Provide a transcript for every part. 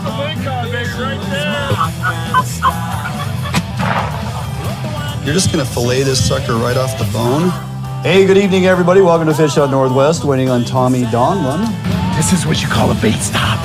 the big guy, baby, right there. You're just gonna fillet this sucker right off the bone? Hey, good evening, everybody. Welcome to Fish Out Northwest, waiting on Tommy Donlin. This is what you call a bait stop.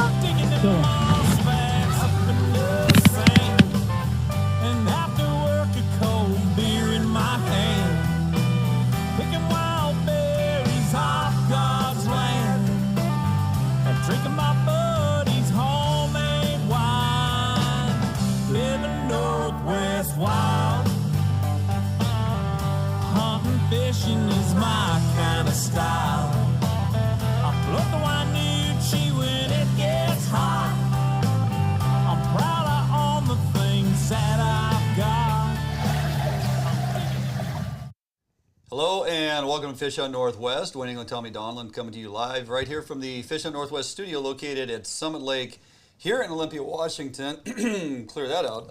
Fishing is my kind of style. I float the Wainuchi when it gets hot. I'm proud of all the things that I've got. Hello and welcome to Fish Out Northwest. Waiting on Tommy Donlin, coming to you live right here from the Fish Out Northwest studio located at Summit Lake here in Olympia, Washington. Clear that out.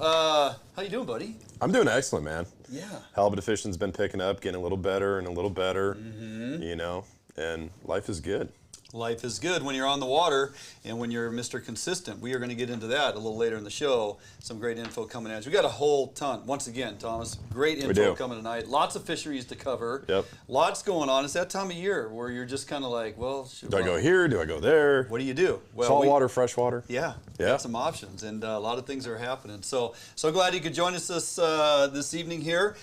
How you doing, buddy? I'm doing excellent, man. Yeah. Halibut fishing's been picking up, getting a little better and a little better, you know, and life is good. Life is good when you're on the water and when you're Mr. Consistent. We are going to get into that a little later in the show. Some great info coming at you. We got a whole ton. Once again, Thomas, great info coming tonight. Lots of fisheries to cover. Yep. Lots going on. It's that time of year where you're just kind of like, well, do I go here? Do I go there? What do you do? Well, saltwater, freshwater. Yeah. Got some options, and a lot of things are happening. So glad you could join us this evening here.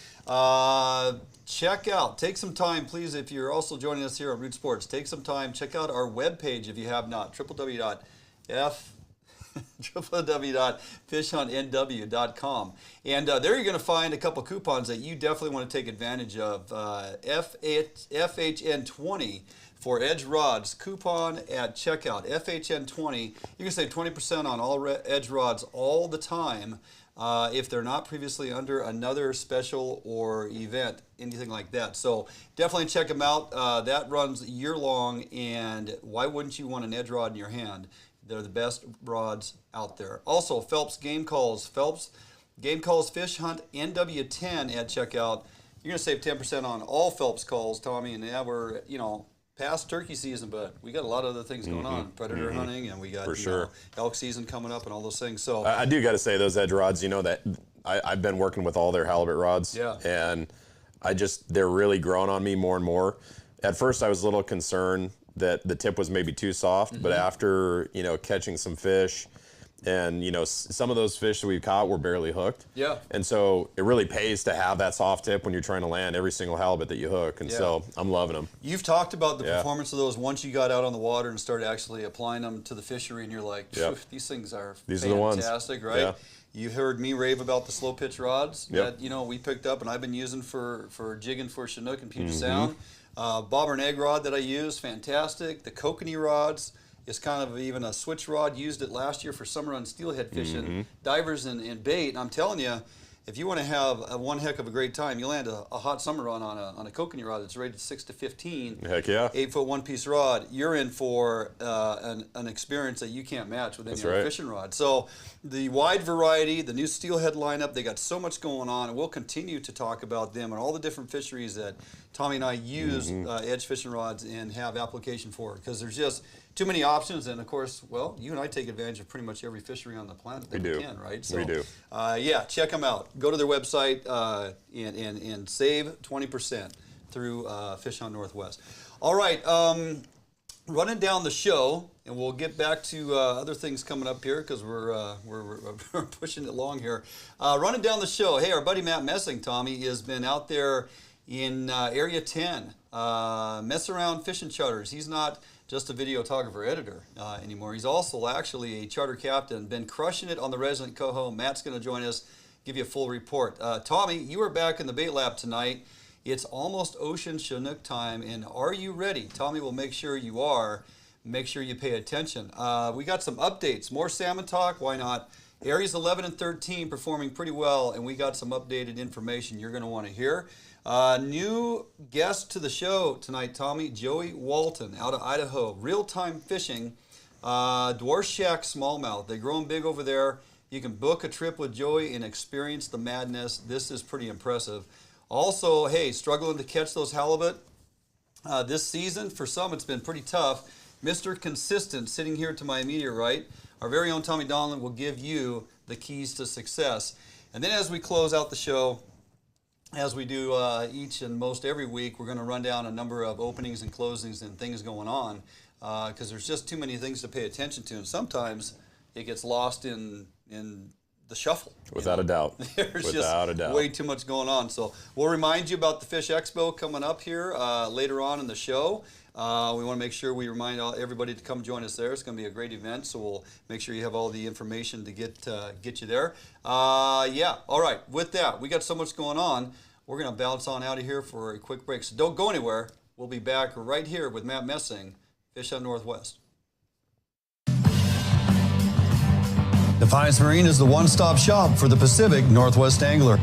Take some time, please, if you're also joining us here on Root Sports, take some time, check out our webpage if you have not, www.fishhuntnw.com. And there you're going to find a couple coupons that you definitely want to take advantage of. FHN20 for Edge Rods, coupon at checkout, FHN20. You can save 20% on all Edge Rods all the time. If they're not previously under another special or event, anything like that. So definitely check them out. That runs year long, and why wouldn't you want an edge rod in your hand? They're the best rods out there. Also, Phelps Game Calls. Phelps Game Calls Fish Hunt NW10 at checkout. You're going to save 10% on all Phelps calls, Tommy, and yeah, we're, past turkey season, but we got a lot of other things going on. Predator hunting, and we got elk season coming up and all those things. So I do got to say, those edge rods, that I've been working with all their halibut rods, and they're really growing on me more and more. At first, I was a little concerned that the tip was maybe too soft, but after catching some fish, and some of those fish that we've caught were barely hooked. Yeah. And so it really pays to have that soft tip when you're trying to land every single halibut that you hook. And so I'm loving them. You've talked about the performance of those once you got out on the water and started actually applying them to the fishery, and you're like, these things are fantastic, right? Yeah. You heard me rave about the slow pitch rods that we picked up and I've been using for jigging for Chinook and Puget Sound. Bobber and egg rod that I use, fantastic. The kokanee rods. It's kind of even a switch rod. Used it last year for summer on steelhead fishing, divers and bait. And I'm telling you, if you want to have one heck of a great time, you land a hot summer run on a kokanee rod that's rated 6 to 15. Heck yeah. 8-foot one-piece rod. You're in for an experience that you can't match with any other fishing rod. So the wide variety, the new steelhead lineup, they got so much going on, and we'll continue to talk about them and all the different fisheries that Tommy and I use edge fishing rods and have application for, because there's just too many options, and of course, well, you and I take advantage of pretty much every fishery on the planet that we can, right? So, we do. Check them out. Go to their website and save 20% through Fish Hunt Northwest. All right, running down the show, and we'll get back to other things coming up here because we're pushing it along here. Running down the show, hey, our buddy Matt Messing, Tommy, has been out there in Area 10, mess around fishing charters. He's not just a videographer editor anymore. He's also actually a charter captain, been crushing it on the resident Coho. Matt's going to join us, give you a full report. Tommy, you are back in the bait lab tonight. It's almost ocean Chinook time, and are you ready? Tommy will make sure you are. Make sure you pay attention. We got some updates, more salmon talk, why not? Areas 11 and 13 performing pretty well, and we got some updated information you're going to want to hear. New guest to the show tonight, Tommy, Joey Walton out of Idaho. Real-time fishing, Dwarf Shack Smallmouth. They grow them big over there. You can book a trip with Joey and experience the madness. This is pretty impressive. Also, hey, struggling to catch those halibut this season? For some, it's been pretty tough. Mr. Consistent, sitting here to my immediate right. our very own Tommy Donlin will give you the keys to success. And then as we close out the show, as we do each and most every week, we're going to run down a number of openings and closings and things going on because there's just too many things to pay attention to, and sometimes it gets lost in the shuffle. Without a doubt. There's just way too much going on. So we'll remind you about the Fish Expo coming up here later on in the show. We want to make sure we remind everybody to come join us there. It's going to be a great event, so we'll make sure you have all the information to get you there. Yeah, all right. With that, we got so much going on. We're going to bounce on out of here for a quick break. So don't go anywhere. We'll be back right here with Matt Messing, Fish Out Northwest. Defiance Marine is the one-stop shop for the Pacific Northwest angler.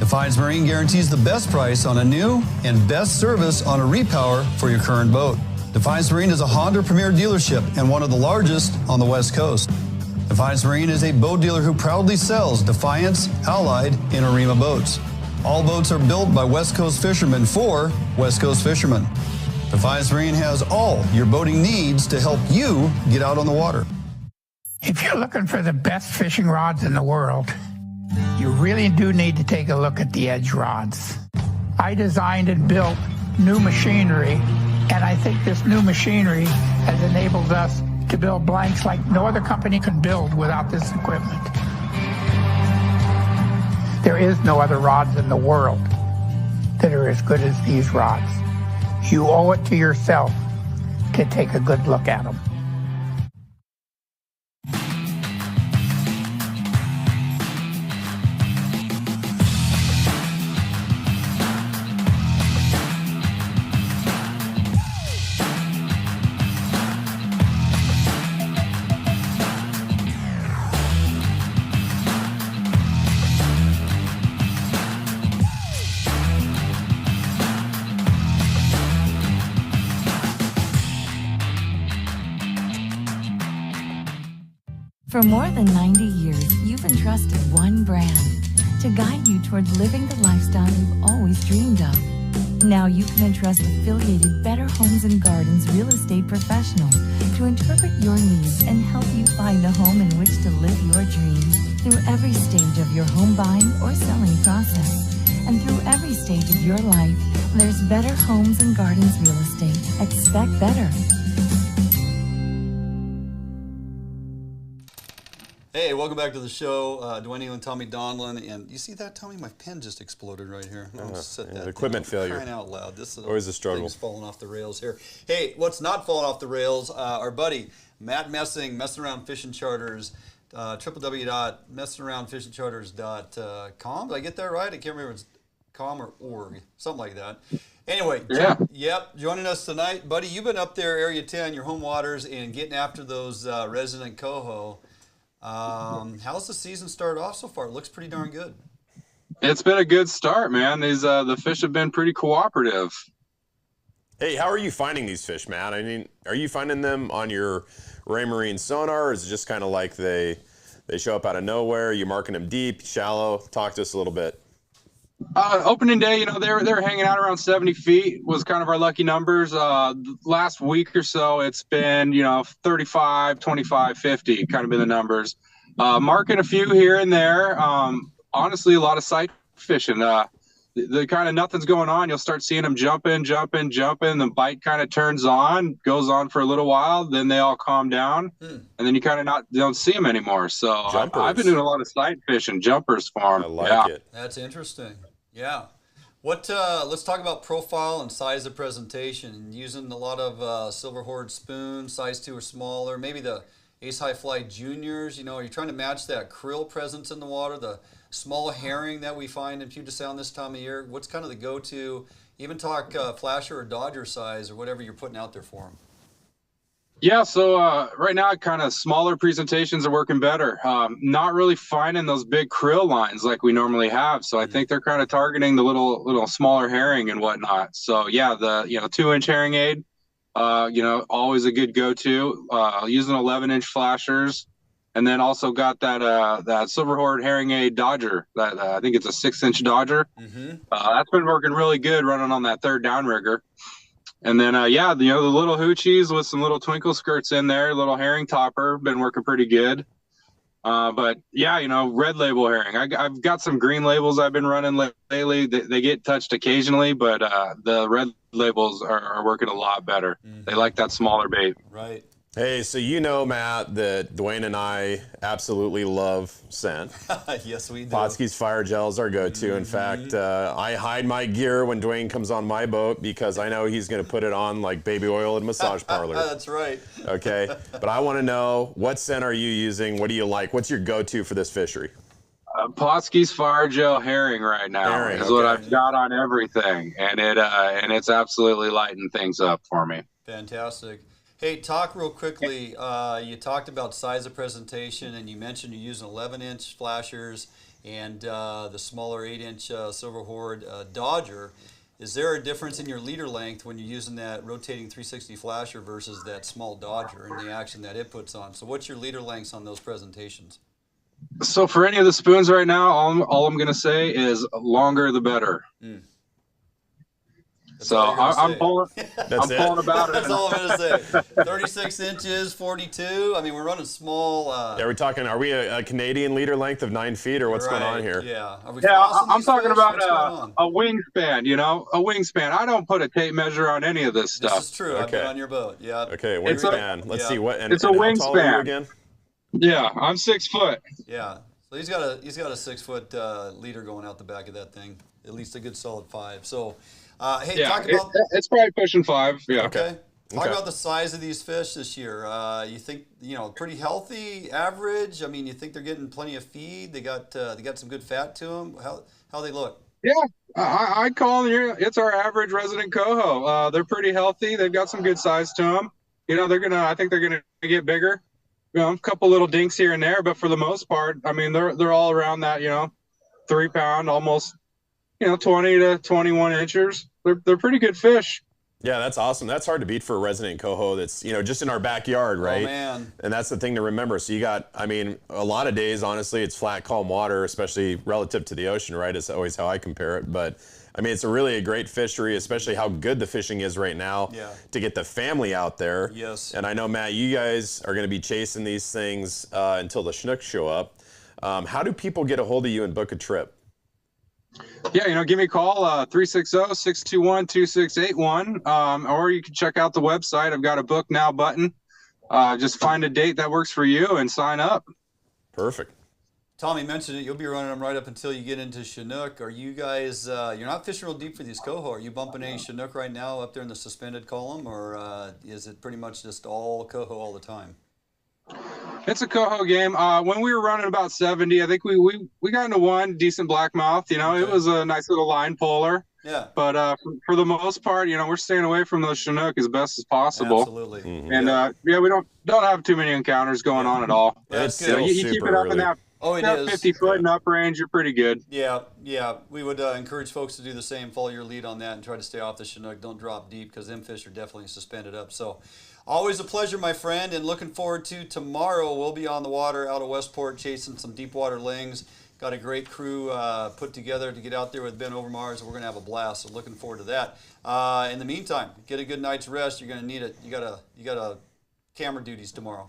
Defiance Marine guarantees the best price on a new and best service on a repower for your current boat. Defiance Marine is a Honda Premier dealership and one of the largest on the West Coast. Defiance Marine is a boat dealer who proudly sells Defiance, Allied, and Arima boats. All boats are built by West Coast fishermen for West Coast fishermen. Defiance Marine has all your boating needs to help you get out on the water. If you're looking for the best fishing rods in the world, you really do need to take a look at the Edge rods. I designed and built new machinery, and I think this new machinery has enabled us to build blanks like no other company can build without this equipment. There is no other rods in the world that are as good as these rods. You owe it to yourself to take a good look at them. For more than 90 years, you've entrusted one brand to guide you towards living the lifestyle you've always dreamed of. Now you can entrust affiliated Better Homes and Gardens real estate professional to interpret your needs and help you find a home in which to live your dreams through every stage of your home buying or selling process. And through every stage of your life, there's Better Homes and Gardens real estate. Expect better. Hey, welcome back to the show. Dwayne and Tommy Donlin. And you see that, Tommy? My pen just exploded right here. I'll just set that equipment down. failure. Crying out loud. This is always a struggle. Thing's falling off the rails here. Hey, what's not falling off the rails? Our buddy Matt Messing, Messing Around Fishing Charters, www.messingaroundfishingcharters.com. Did I get that right? I can't remember if it's com or org, something like that. Anyway, yep, joining us tonight. Buddy, you've been up there, Area 10, your home waters, and getting after those resident coho. How's the season started off so far? It looks pretty darn good. It's been a good start, man. These the fish have been pretty cooperative. Hey, how are you finding these fish, Matt? I mean, are you finding them on your Ray Marine sonar, or is it just kind of like they show up out of nowhere? Are you marking them deep, shallow? Talk to us a little bit. Opening day, you know, they were hanging out around 70 feet was kind of our lucky numbers. Last week or so, it's been, 35, 25, 50 kind of been the numbers. Marking a few here and there. Honestly, a lot of sight fishing. The kind of nothing's going on. You'll start seeing them jumping. The bite kind of turns on, goes on for a little while. Then they all calm down, and then you kind of don't see them anymore. So I've been doing a lot of sight fishing, jumpers for them. I like it. That's interesting. Yeah. Let's talk about profile and size of presentation. Using a lot of silver hoard spoons, size 2 or smaller. Maybe the Ace High Fly Juniors. Are you trying to match that krill presence in the water, the small herring that we find in Puget Sound this time of year? What's kind of the go-to? Even talk flasher or dodger size or whatever you're putting out there for them. Yeah, so right now, kind of smaller presentations are working better. Not really finding those big krill lines like we normally have. So I think they're kind of targeting the little smaller herring and whatnot. So yeah, the 2-inch herring aid, always a good go-to. Using 11-inch flashers, and then also got that silver hoard herring aid dodger. That I think it's a 6-inch dodger. That's been working really good running on that third downrigger. And then, yeah, the little hoochies with some little twinkle skirts in there, little herring topper, been working pretty good. But yeah, red label herring. I've got some green labels I've been running lately. They get touched occasionally, but the red labels are working a lot better. They like that smaller bait. Right. Hey, so Matt, that Dwayne and I absolutely love scent. Yes, we do. Potski's Fire Gel is our go-to. In fact, I hide my gear when Dwayne comes on my boat because I know he's going to put it on like baby oil in massage parlor. That's right. Okay, but I want to know, what scent are you using? What do you like? What's your go-to for this fishery? Potski's Fire Gel herring right now is what I've got on everything, and it's absolutely lighting things up for me. Fantastic. Hey, talk real quickly. You talked about size of presentation, and you mentioned you're using 11-inch flashers and the smaller 8-inch Silver Horde Dodger. Is there a difference in your leader length when you're using that rotating 360 flasher versus that small Dodger and the action that it puts on? So what's your leader lengths on those presentations? So for any of the spoons right now, all I'm going to say is longer the better. So I'm pulling about it. That's all I'm going to say. 36 inches, 42. I mean, we're running small. Yeah, are we a Canadian leader length of 9 feet, or what's going on here? Yeah. I'm talking about a wingspan, a wingspan. I don't put a tape measure on any of this stuff. This is true. I've been on your boat. Yeah. Okay, wingspan. Let's see what. It's a wingspan. How tall are you again? Yeah, I'm 6 foot. Yeah. So he's got a 6 foot leader going out the back of that thing. At least a good solid 5. So. Hey, talk about it's probably pushing 5. Yeah. Okay. Talk about the size of these fish this year. You think pretty healthy, average? I mean, you think they're getting plenty of feed? They got some good fat to them. How they look? Yeah, I call them. It's our average resident coho. They're pretty healthy. They've got some good size to them. I think they're gonna get bigger. A couple little dinks here and there, but for the most part, I mean, they're all around that 3 pound, almost 20 to 21 inches. They're pretty good fish. Yeah, that's awesome. That's hard to beat for a resident coho that's, just in our backyard, right? Oh, man. And that's the thing to remember. So you got, a lot of days, honestly, it's flat, calm water, especially relative to the ocean, right? It's always how I compare it. But, it's really a great fishery, especially how good the fishing is right now to get the family out there. Yes. And I know, Matt, you guys are going to be chasing these things until the Chinooks show up. How do people get a hold of you and book a trip? Yeah, give me a call, 360-621-2681, or you can check out the website. I've got a book now button. Just find a date that works for you and sign up. Perfect. Tommy mentioned it. You'll be running them right up until you get into Chinook. Are you guys, you're not fishing real deep for these coho. Are you bumping any Chinook right now up there in the suspended column, or is it pretty much just all coho all the time? It's a coho game. When we were running about 70, I think we got into one decent blackmouth. It was a nice little line puller. Yeah. But for the most part, we're staying away from those Chinook as best as possible. Absolutely. Mm-hmm. And we don't have too many encounters going on at all. That's good. You keep it up in that. It is. 50 foot and up range, you're pretty good. Yeah. We would encourage folks to do the same. Follow your lead on that and try to stay off the Chinook. Don't drop deep because them fish are definitely suspended up. So, always a pleasure, my friend, and looking forward to tomorrow. We'll be on the water out of Westport chasing some deep water lings. Got a great crew put together to get out there with Ben Overmars, and we're going to have a blast. So looking forward to that. In the meantime, get a good night's rest. You're going to need it. You got a camera duties tomorrow.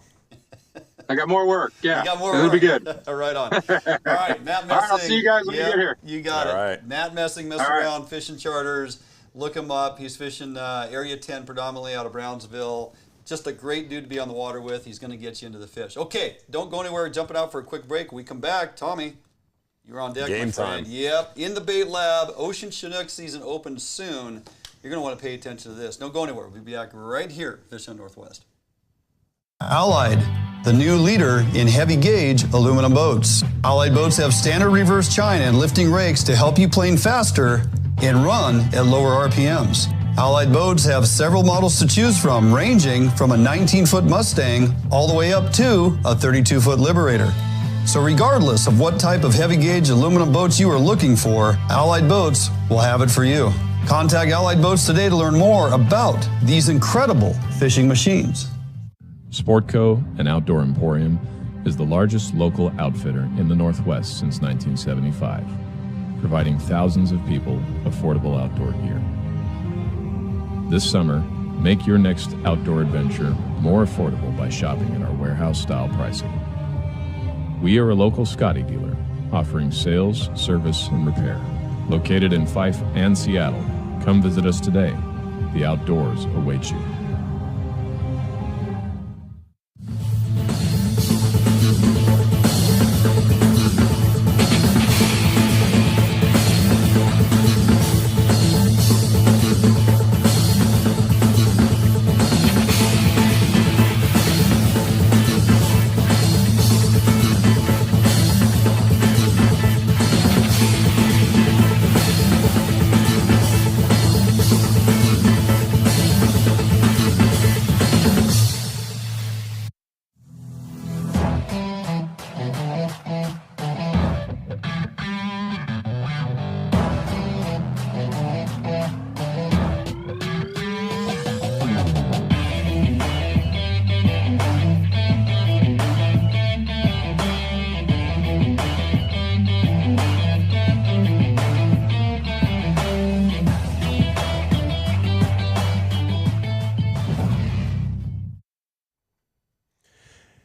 I got more work. Yeah, you got more it'll work. be good. Right on. All right, Matt Messing. All right, I'll see you guys when you get here. You got it. Right. Matt Messing, Mess Around Fishing Charters. Look him up. He's fishing Area 10 predominantly out of Brownsville. Just a great dude to be on the water with. He's going to get you into the fish. Okay, don't go anywhere. Jumping out for a quick break. When we come back, Tommy, you're on deck, Game my friend. time. Yep, in the bait lab. Ocean Chinook season opens soon. You're going to want to pay attention to this. Don't go anywhere. We'll be back right here, Fishing Northwest. Allied, the new leader in heavy gauge aluminum boats. Allied boats have standard reverse chine and lifting rakes to help you plane faster and run at lower RPMs. Allied boats have several models to choose from, ranging from a 19-foot Mustang all the way up to a 32-foot Liberator. So regardless of what type of heavy gauge aluminum boats you are looking for, Allied Boats will have it for you. Contact Allied Boats today to learn more about these incredible fishing machines. Sportco, an outdoor emporium, is the largest local outfitter in the Northwest since 1975, providing thousands of people affordable outdoor gear. This summer, make your next outdoor adventure more affordable by shopping at our warehouse-style pricing. We are a local Scotty dealer, offering sales, service, and repair. Located in Fife and Seattle, come visit us today. The outdoors await you.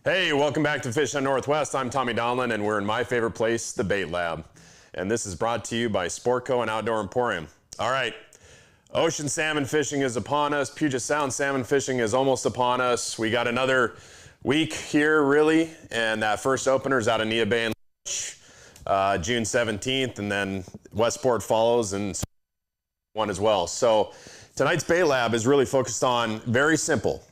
Hey, welcome back to Fish on Northwest. I'm Tommy Donlin, and we're in my favorite place, the Bait Lab. And this is brought to you by Sportco and Outdoor Emporium. All right, ocean salmon fishing is upon us. Puget Sound salmon fishing is almost upon us. We got another week here, really, and that first opener is out of Nia Bay and June 17th, and then Westport follows, and one as well. So tonight's Bait Lab is really focused on very simple.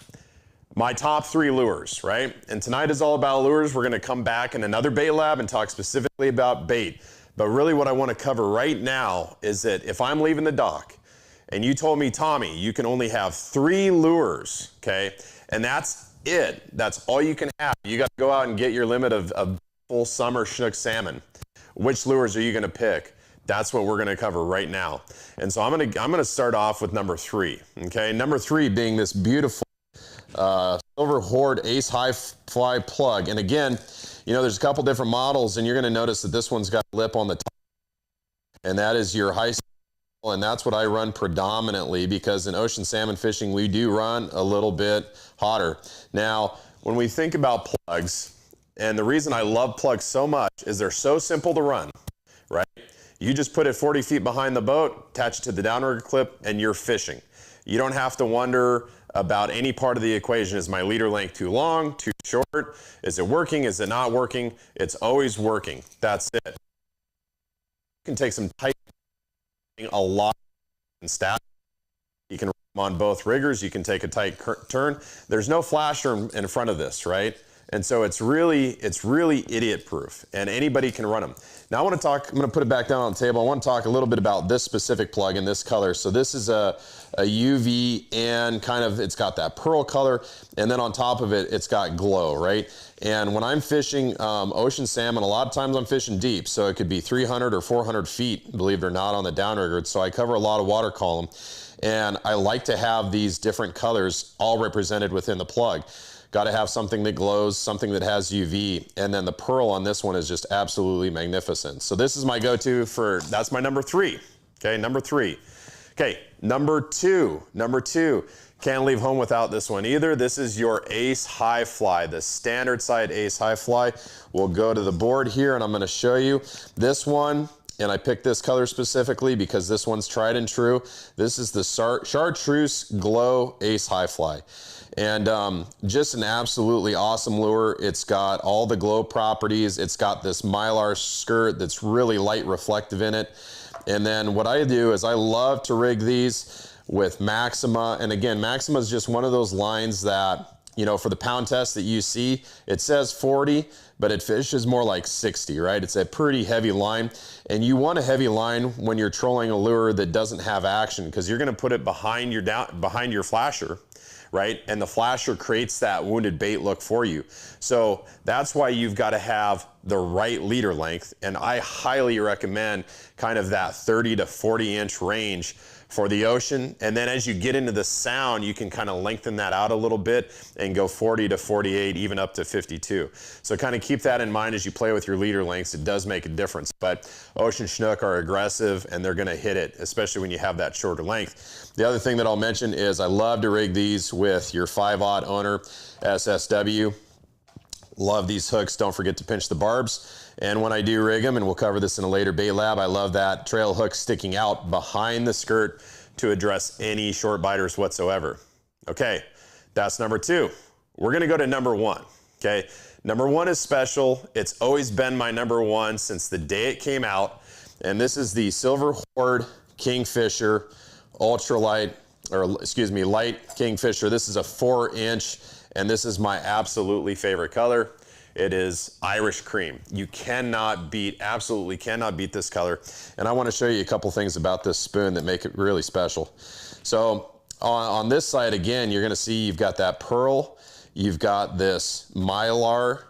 My top 3 lures, right? And tonight is all about lures. We're gonna come back in another Bait Lab and talk specifically about bait. But really what I wanna cover right now is that if I'm leaving the dock and you told me, Tommy, you can only have 3 lures, okay? And that's it, that's all you can have. You gotta go out and get your limit of full summer Chinook salmon. Which lures are you gonna pick? That's what we're gonna cover right now. And so I'm gonna start off with number 3, okay? Number 3 being this beautiful Silver Horde Ace High Fly plug. And again, you know, there's a couple different models, and you're going to notice that this one's got a lip on the top, and that is your high school, and that's what I run predominantly, because in ocean salmon fishing, we do run a little bit hotter. Now, when we think about plugs, and the reason I love plugs so much is they're so simple to run, right? You just put it 40 feet behind the boat, attach it to the downrigger clip, and you're fishing. You don't have to wonder about any part of the equation. Is my leader length too long, too short? Is it working? Is it not working? It's always working. That's it. You can take some tight, a lot and stack. You can run them on both riggers. You can take a tight turn. There's no flasher in front of this, right? And so it's really idiot proof, and anybody can run them. Now I'm gonna put it back down on the table. I want to talk a little bit about this specific plug in this color. So this is a UV, and kind of, it's got that pearl color, and then on top of it, it's got glow, right? And when I'm fishing ocean salmon, a lot of times I'm fishing deep, so it could be 300 or 400 feet, believe it or not, on the downrigger. So I cover a lot of water column, and I like to have these different colors all represented within the plug. Got to have something that glows, something that has UV, and then the pearl on this one is just absolutely magnificent. So this is my go-to for, that's my number 3, okay, number 3. Okay, number two, can't leave home without this one either. This is your Ace High Fly, the standard side Ace High Fly. We'll go to the board here, and I'm gonna show you this one. And I picked this color specifically because this one's tried and true. This is the Chartreuse Glow Ace High Fly. And just an absolutely awesome lure. It's got all the glow properties. It's got this mylar skirt that's really light reflective in it. And then what I do is I love to rig these with Maxima. And again, Maxima is just one of those lines that, you know, for the pound test that you see, it says 40, but it fishes more like 60, right? It's a pretty heavy line. And you want a heavy line when you're trolling a lure that doesn't have action, because you're gonna put it behind your flasher, right? And the flasher creates that wounded bait look for you. So that's why you've got to have the right leader length. And I highly recommend kind of that 30 to 40 inch range for the ocean. And then as you get into the sound, you can kind of lengthen that out a little bit and go 40 to 48, even up to 52. So kind of keep that in mind as you play with your leader lengths. It does make a difference. But ocean Chinook are aggressive and they're going to hit it, especially when you have that shorter length. The other thing that I'll mention is I love to rig these with your 5/0 owner SSW. Love these hooks. Don't forget to pinch the barbs. And when I do rig them, and we'll cover this in a later bait lab, I love that trail hook sticking out behind the skirt to address any short biters whatsoever. Okay, that's number 2. We're gonna go to number 1, okay? Number 1 is special. It's always been my number 1 since the day it came out. And this is the Silver Horde Kingfisher ultralight, or excuse me, light Kingfisher. This is a 4-inch, and this is my absolutely favorite color. It is Irish cream. You cannot beat, absolutely cannot beat this color. And I want to show you a couple things about this spoon that make it really special. So on this side, again, you're going to see you've got that pearl. You've got this mylar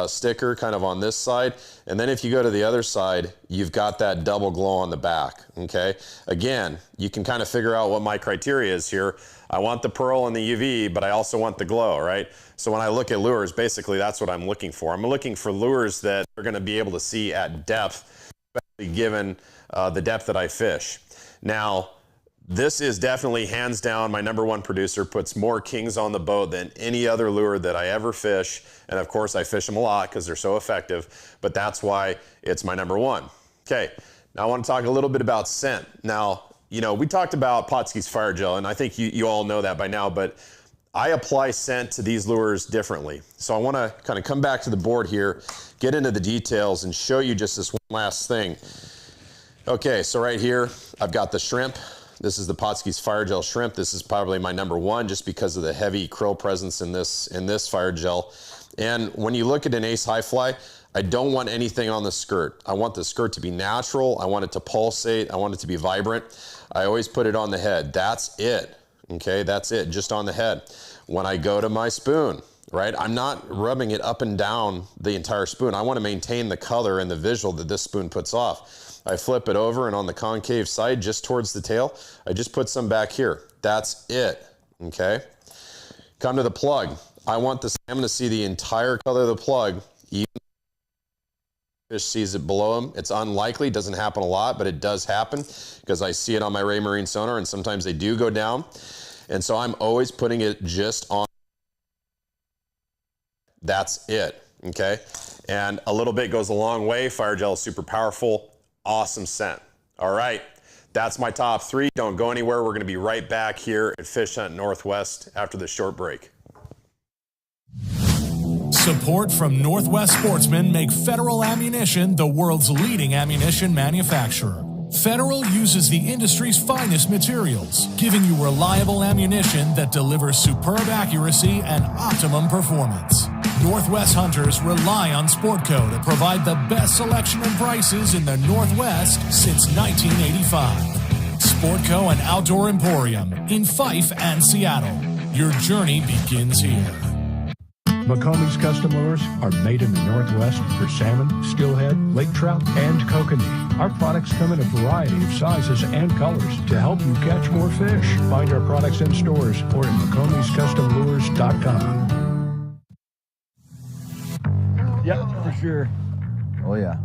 sticker kind of on this side. And then if you go to the other side, you've got that double glow on the back, okay? Again, you can kind of figure out what my criteria is here. I want the pearl and the UV, but I also want the glow, right? So when I look at lures, basically that's what I'm looking for. I'm looking for lures that are gonna be able to see at depth, especially given the depth that I fish. Now, this is definitely hands down my number 1 producer, puts more kings on the boat than any other lure that I ever fish. And of course I fish them a lot because they're so effective, but that's why it's my number 1. Okay, now I want to talk a little bit about scent. Now, you know, we talked about Potski's Fire Gel, and I think you all know that by now, but I apply scent to these lures differently. So I want to kind of come back to the board here, get into the details, and show you just this one last thing. Okay, so right here, I've got the shrimp. This is the Potski's Fire Gel shrimp. This is probably my number 1 just because of the heavy krill presence in this fire gel. And when you look at an Ace High Fly, I don't want anything on the skirt. I want the skirt to be natural. I want it to pulsate. I want it to be vibrant. I always put it on the head. That's it, okay? That's it, just on the head. When I go to my spoon, right, I'm not rubbing it up and down the entire spoon. I want to maintain the color and the visual that this spoon puts off. I flip it over, and on the concave side, just towards the tail, I just put some back here. That's it, okay? Come to the plug. I want the salmon to see the entire color of the plug, even fish sees it below them. It's unlikely, doesn't happen a lot, but it does happen because I see it on my Ray Marine sonar, and sometimes they do go down. And so I'm always putting it just on. That's it, okay? And a little bit goes a long way. Fire Gel is super powerful, awesome scent. All right, that's my top 3. Don't go anywhere. We're gonna be right back here at Fish Hunt Northwest after this short break. Support from Northwest Sportsmen make Federal Ammunition the world's leading ammunition manufacturer. Federal uses the industry's finest materials, giving you reliable ammunition that delivers superb accuracy and optimum performance. Northwest hunters rely on Sportco to provide the best selection and prices in the Northwest since 1985. Sportco and Outdoor Emporium in Fife and Seattle. Your journey begins here. McCombie's custom lures are made in the Northwest for salmon, steelhead, lake trout, and kokanee. Our products come in a variety of sizes and colors to help you catch more fish. Find our products in stores or at McCombie'sCustomLures.com. Yep, for sure. Oh yeah,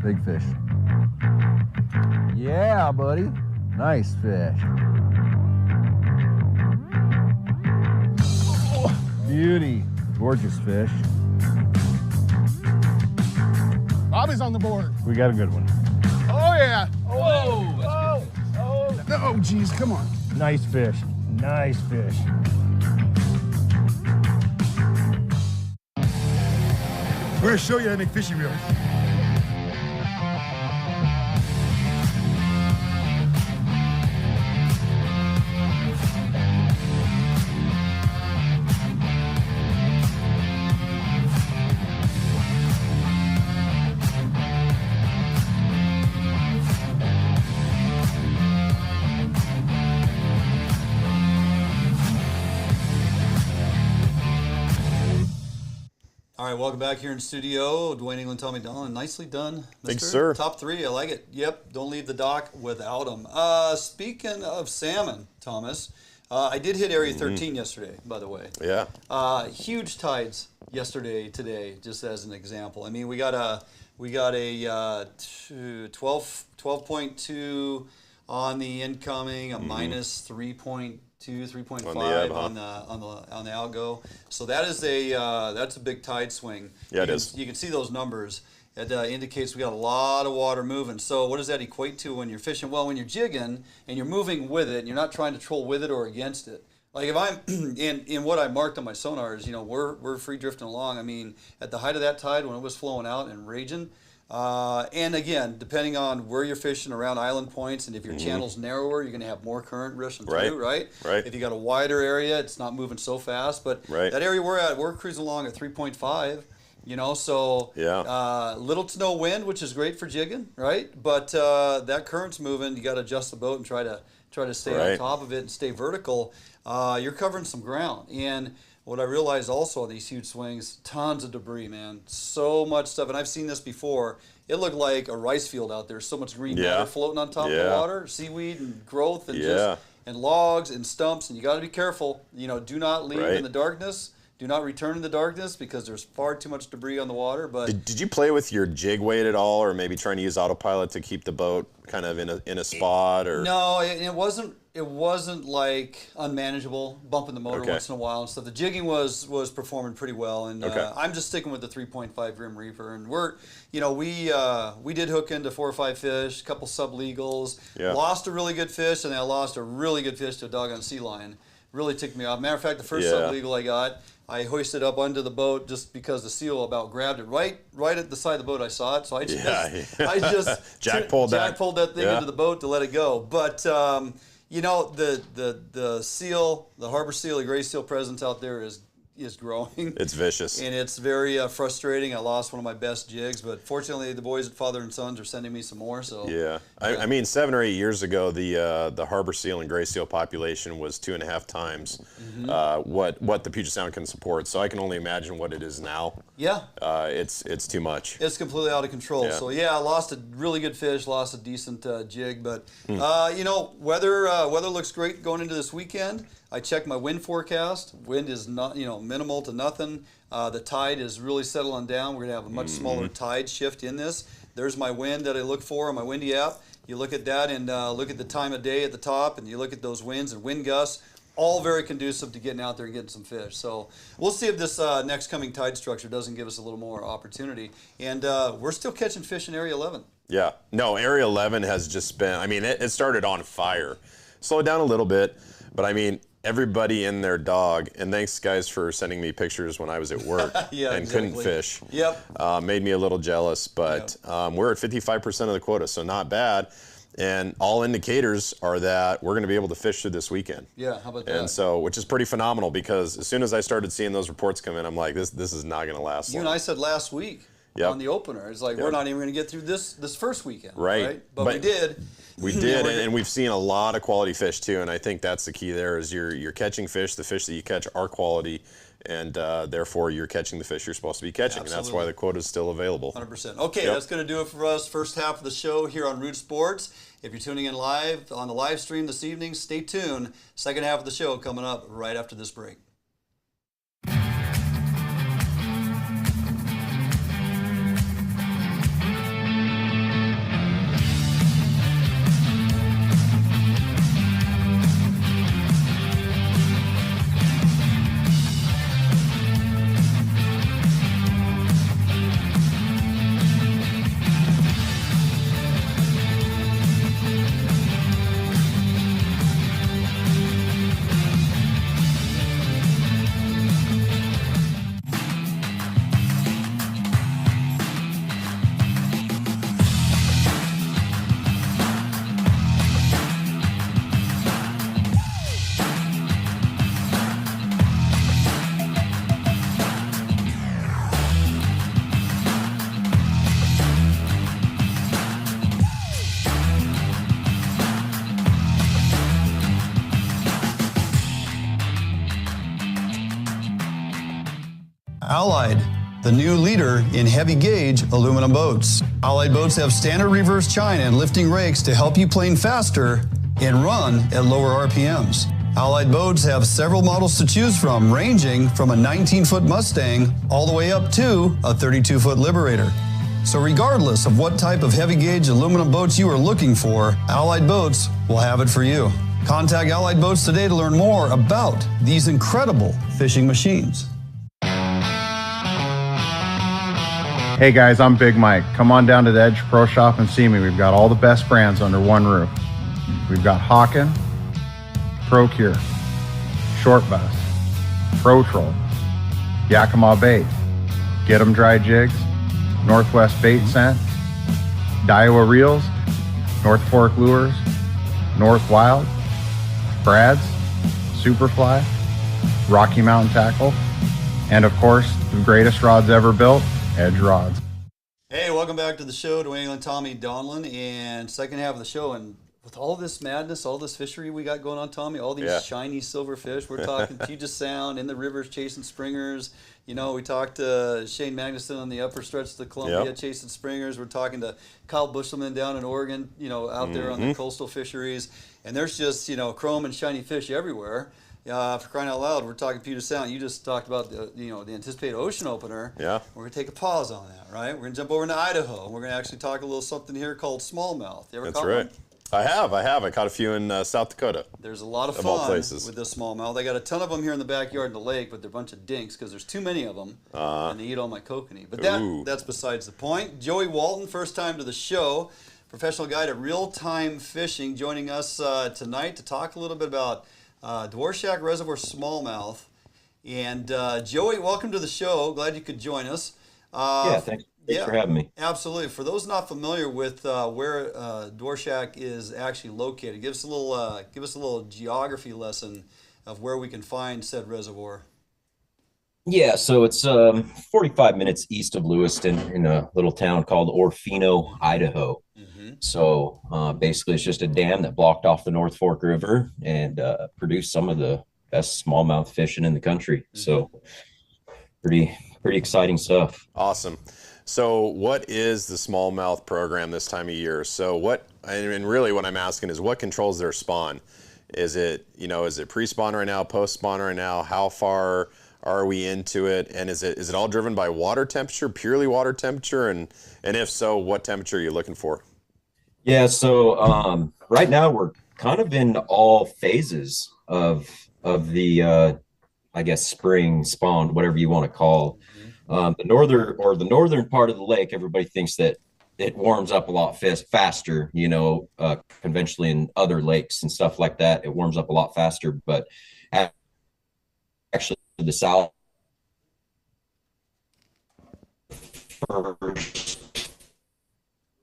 big fish. Yeah, buddy. Nice fish. Oh, beauty. Gorgeous fish. Bobby's on the board. We got a good one. Oh, yeah. Oh, oh, geez, come on. Nice fish. Nice fish. We're going to show you how to make fishing reels. All right, welcome back here in studio. Dwayne England, Tommy Donlin. Nicely done, Mr. Thanks, sir. Top 3, I like it. Yep, don't leave the dock without them. Speaking of salmon, Thomas, I did hit Area 13 yesterday, by the way. Yeah. Huge tides yesterday, today, just as an example. I mean, we got a 12.2 on the incoming, a minus 3.2, 3.5 on the outgo. So that is that's a big tide swing. Yeah, it is. You can see those numbers. It indicates we got a lot of water moving. So what does that equate to when you're fishing? Well, when you're jigging and you're moving with it, and you're not trying to troll with it or against it. Like if I'm in what I marked on my sonar is, we're free drifting along. I mean, at the height of that tide when it was flowing out and raging. And again, depending on where you're fishing around island points, and if your channel's narrower, you're going to have more current rushing through, right? Right. If you got a wider area, it's not moving so fast. But that area we're at, we're cruising along at 3.5. So little to no wind, which is great for jigging, right? But that current's moving. You got to adjust the boat and try to stay on top of it and stay vertical. You're covering some ground. And what I realized also on these huge swings, tons of debris, man. So much stuff. And I've seen this before. It looked like a rice field out there. So much green matter floating on top of the water, seaweed and growth and and logs and stumps. And you got to be careful. Do not leave in the darkness. Do not return in the darkness because there's far too much debris on the water. But did you play with your jig weight at all, or maybe trying to use autopilot to keep the boat kind of in a spot? Or no, it wasn't. It wasn't like unmanageable, bumping the motor once in a while and stuff. The jigging was performing pretty well, and I'm just sticking with the 3.5 Grim Reaper. And we're, we did hook into 4 or 5 fish, a couple sublegals, lost a really good fish, and then I lost a really good fish to a doggone sea lion. Really ticked me off. Matter of fact, the first sublegal I got, I hoisted up onto the boat just because the seal about grabbed it right at the side of the boat. I saw it, so I just Jack pulled that thing into the boat to let it go. But the seal, the harbor seal, the gray seal presence out there is growing. It's vicious. And it's very frustrating. I lost one of my best jigs, but fortunately the boys at Father and Sons are sending me some more. So I mean, 7 or 8 years ago, the harbor seal and gray seal population was 2.5 times what the Puget Sound can support. So I can only imagine what it is now. It's too much. It's completely out of control. So I lost a really good fish, lost a decent jig, but weather looks great going into this weekend. I checked my wind forecast. Wind is not, minimal to nothing. The tide is really settling down. We're gonna have a much smaller tide shift in this. There's my wind that I look for on my windy app. You look at that and look at the time of day at the top, and you look at those winds and wind gusts. All very conducive to getting out there and getting some fish. So we'll see if this next coming tide structure doesn't give us a little more opportunity. And we're still catching fish in Area 11. Yeah. No, Area 11 has just been, I mean, it started on fire. Slowed down a little bit, but I mean, everybody and their dog, and thanks guys for sending me pictures when I was at work and couldn't fish. Made me a little jealous, but we're at 55% of the quota, so not bad. And all indicators are that we're going to be able to fish through this weekend. Yeah, how about that? And so, which is pretty phenomenal, because as soon as I started seeing those reports come in, I'm like, this is not going to last long. You and I said last week on the opener, it's like we're not even going to get through this first weekend. Right. But we did. We did, and we've seen a lot of quality fish too, and I think that's the key there is you're catching fish. The fish that you catch are quality, and therefore you're catching the fish you're supposed to be catching, and that's why the quota is still available. 100%. Okay, that's going to do it for us. First half of the show here on Root Sports. If you're tuning in live on the live stream this evening, stay tuned. Second half of the show coming up right after this break. Allied the new leader in heavy gauge aluminum boats. Allied boats have standard reverse chine and lifting rakes to help you plane faster and run at lower RPMs. Allied boats have several models to choose from, ranging from a 19-foot Mustang all the way up to a 32-foot Liberator. So regardless of what type of heavy gauge aluminum boats you are looking for, Allied Boats will have it for you. Contact Allied Boats today to learn more about these incredible fishing machines. Hey guys, I'm Big Mike. Come on down to the Edge Pro Shop and see me. We've got all the best brands under one roof. We've got Hawken, Procure, Short Bass, Pro Troll, Yakima Bait, Get 'em Dry Jigs, Northwest Bait Scent, Daiwa Reels, North Fork Lures, North Wild, Brad's, Superfly, Rocky Mountain Tackle, and of course, the greatest rods ever built, Edge Rods. Hey, welcome back to the show, New England Tommy Donlin, and second half of the show. And with all this madness, all this fishery we got going on, Tommy, all these shiny silver fish, we're talking Puget Sound, in the rivers chasing springers. You know, we talked to Shane Magnuson on the upper stretch of the Columbia chasing springers. We're talking to Kyle Bushelman down in Oregon, you know, out there on the coastal fisheries. And there's just, you know, chrome and shiny fish everywhere. For crying out loud, we're talking Puget Sound. You just talked about the, you know, the anticipated ocean opener. Yeah. We're gonna take a pause on that, right? We're gonna jump over into Idaho. We're gonna actually talk a little something here called smallmouth. You ever caught one? I have. I caught a few in South Dakota. There's a lot of fun with this smallmouth. I got a ton of them here in the backyard in the lake, but they're a bunch of dinks because there's too many of them, and they eat all my kokanee. But that's besides the point. Joey Walton, first time to the show, professional guide at Real Time Fishing, joining us tonight to talk a little bit about Dvorak Reservoir smallmouth. And Joey, welcome to the show. Glad you could join us. Thanks for having me. Absolutely. For those not familiar with where Dvorak is actually located, give us a little geography lesson of where we can find said reservoir. Yeah, so it's 45 minutes east of Lewiston in a little town called Orfino, Idaho. So basically it's just a dam that blocked off the North Fork River and produced some of the best smallmouth fishing in the country. So pretty exciting stuff. Awesome. So what is the smallmouth program this time of year? So what, and really what I'm asking is what controls their spawn? Is it, you know, is it pre-spawn right now, post-spawn right now? How far are we into it? And is it all driven by water temperature, purely water temperature? And if so, what temperature are you looking for? Yeah, so right now we're kind of in all phases of the, I guess, spring spawn, whatever you want to call. The northern part of the lake, everybody thinks that it warms up a lot faster, you know, conventionally in other lakes and stuff like that, it warms up a lot faster, but actually the south.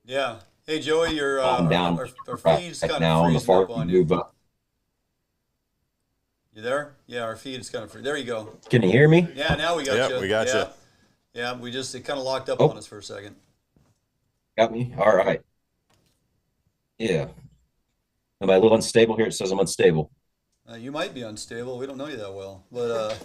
Yeah. Hey, Joey, your down our feed's kind now of on the freezing far up on you. move up. You there? Yeah, our feed is kind of free. There you go. Can you hear me? Yeah, now we got you. Yeah, we got you. Yeah, it kind of locked up on us for a second. Got me? All right. Yeah. Am I a little unstable here? It says I'm unstable. You might be unstable. We don't know you that well, but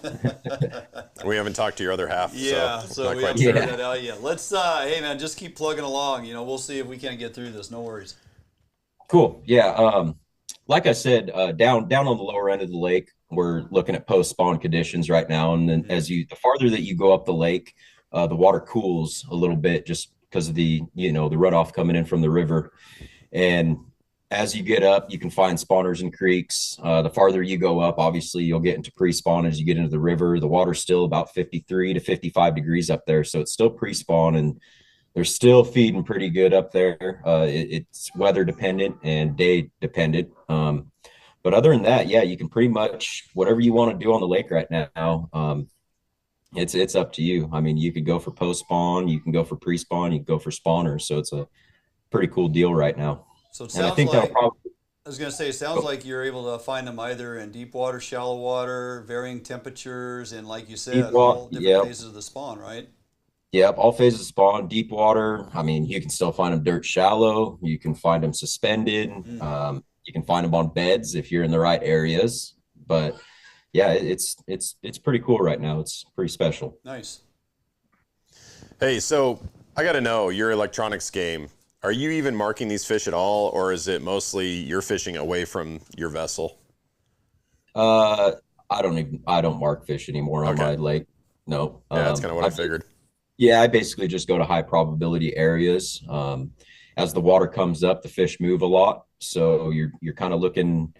we haven't talked to your other half. Yeah, so we haven't figured that out yet. Let's, hey man, just keep plugging along. You know, we'll see if we can't get through this. No worries. Cool. Yeah. Like I said, down on the lower end of the lake, we're looking at post spawn conditions right now, and then the farther that you go up the lake, the water cools a little bit just because of the runoff coming in from the river, and as you get up, you can find spawners and creeks. The farther you go up, obviously, you'll get into pre-spawn as you get into the river. The water's still about 53 to 55 degrees up there, so it's still pre-spawn, and they're still feeding pretty good up there. It's weather dependent and day dependent. But other than that, yeah, you can pretty much, whatever you want to do on the lake right now, it's up to you. I mean, you could go for post-spawn, you can go for pre-spawn, you can go for spawners. So it's a pretty cool deal right now. So it sounds I was going to say, it sounds like you're able to find them either in deep water, shallow water, varying temperatures, and like you said, all different phases of the spawn, right? Yep, all phases of spawn, deep water. I mean, you can still find them dirt shallow. You can find them suspended. You can find them on beds if you're in the right areas. But yeah, it's pretty cool right now. It's pretty special. Nice. Hey, so I got to know your electronics game. Are you even marking these fish at all, or is it mostly you're fishing away from your vessel? I don't mark fish anymore on my lake. No. Yeah, that's kind of what I figured. Yeah, I basically just go to high probability areas. As the water comes up, the fish move a lot. So you're kind of looking,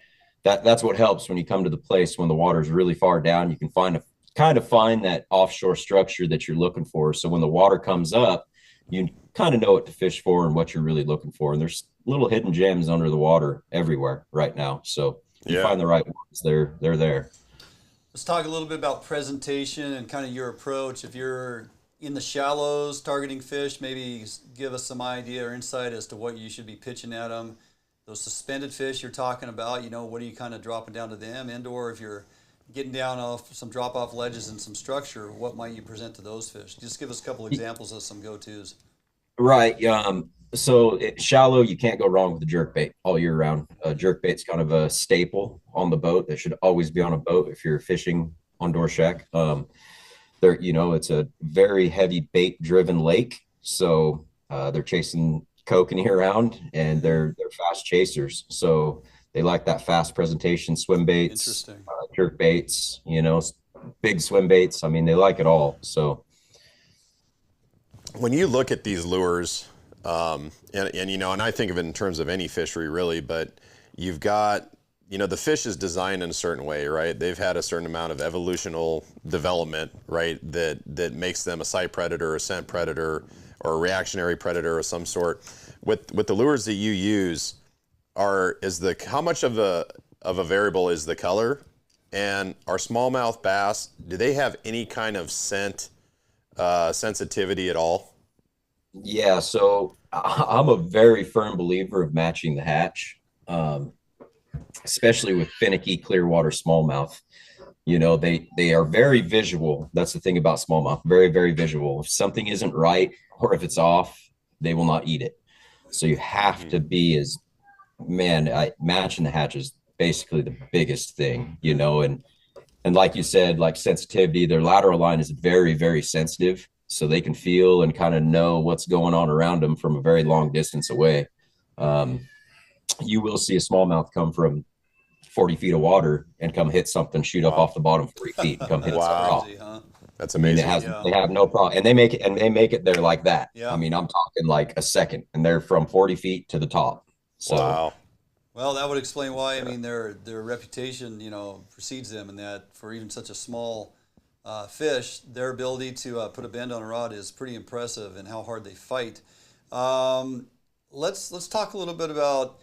that's what helps when you come to the place when the water is really far down. You can find that offshore structure that you're looking for. So when the water comes up, you kind of know what to fish for and what you're really looking for. And there's little hidden gems under the water everywhere right now. So you find the right ones, they're there. Let's talk a little bit about presentation and kind of your approach. If you're in the shallows targeting fish, maybe give us some idea or insight as to what you should be pitching at them. Those suspended fish you're talking about, what are you kind of dropping down to them? And/or if you're getting down off some drop-off ledges and some structure, what might you present to those fish? Just give us a couple examples of some go-tos. Right. So shallow, you can't go wrong with the jerkbait all year round. Jerkbait's kind of a staple on the boat. That should always be on a boat if you're fishing on Dorshak. It's a very heavy bait-driven lake, so they're chasing kokanee around, and they're fast chasers. So they like that fast presentation, swim baits, jerk baits, big swim baits. I mean, they like it all. So when you look at these lures, and I think of it in terms of any fishery really, but you've got, the fish is designed in a certain way, right? They've had a certain amount of evolutional development, right? That makes them a sight predator, a scent predator, or a reactionary predator of some sort. With the lures that you use, how much of a variable is the color? And are smallmouth bass, do they have any kind of scent sensitivity at all? Yeah, so I'm a very firm believer of matching the hatch, especially with finicky clearwater smallmouth. They are very visual. That's the thing about smallmouth, very, very visual. If something isn't right or if it's off, they will not eat it. So you have to be matching the hatch is basically the biggest thing, and like you said, like sensitivity, their lateral line is very, very sensitive. So they can feel and kind of know what's going on around them from a very long distance away. You will see a smallmouth come from 40 feet of water and come hit something, shoot up off the bottom 40 feet and come hit something off. That's amazing. They have no problem. And they make it there like that. Yeah. I mean, I'm talking like a second, and they're from 40 feet to the top. So, wow. Well, that would explain why. I mean, their reputation, precedes them, and that for even such a small fish, their ability to put a bend on a rod is pretty impressive, and how hard they fight. Let's talk a little bit about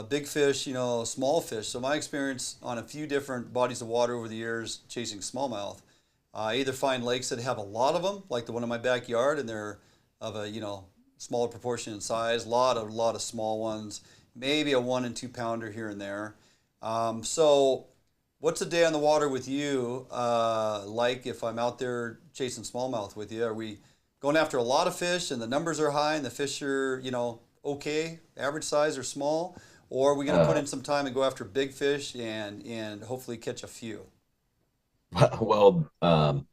big fish, small fish. So my experience on a few different bodies of water over the years chasing smallmouth, I either find lakes that have a lot of them, like the one in my backyard, and they're of a smaller proportion in size, a lot of small ones, maybe a 1 and 2 pounder here and there. So what's a day on the water with you like if I'm out there chasing smallmouth with you? Are we going after a lot of fish and the numbers are high and the fish are, okay, average size or small? Or are we going to put in some time and go after big fish and hopefully catch a few? Well, the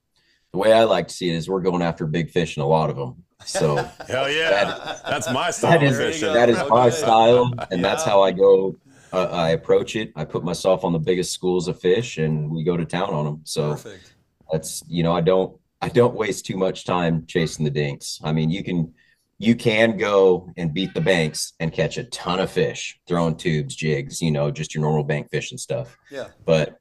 way I like to see it is we're going after big fish and a lot of them. So hell yeah, that's my style of fishing. That is my style, and that's how I go. I approach it. I put myself on the biggest schools of fish, and we go to town on them. So perfect. That's I don't waste too much time chasing the dinks. I mean, you can go and beat the banks and catch a ton of fish, throwing tubes, jigs, just your normal bank fish and stuff. Yeah. But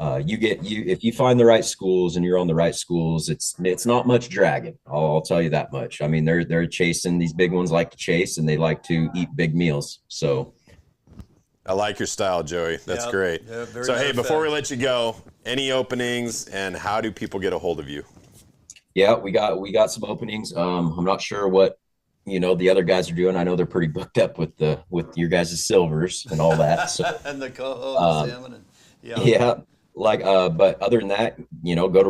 if you find the right schools and you're on the right schools, it's not much dragging. I'll tell you that much. I mean, they're chasing, these big ones like to chase, and they like to eat big meals. So I like your style, Joey. That's great. Yeah, so hey, before we let you go, any openings and how do people get a hold of you? Yeah, we got some openings. I'm not sure what the other guys are doing. I know they're pretty booked up with your guys' silvers and all that. So and the Coho and salmon. Yeah. But other than that, go to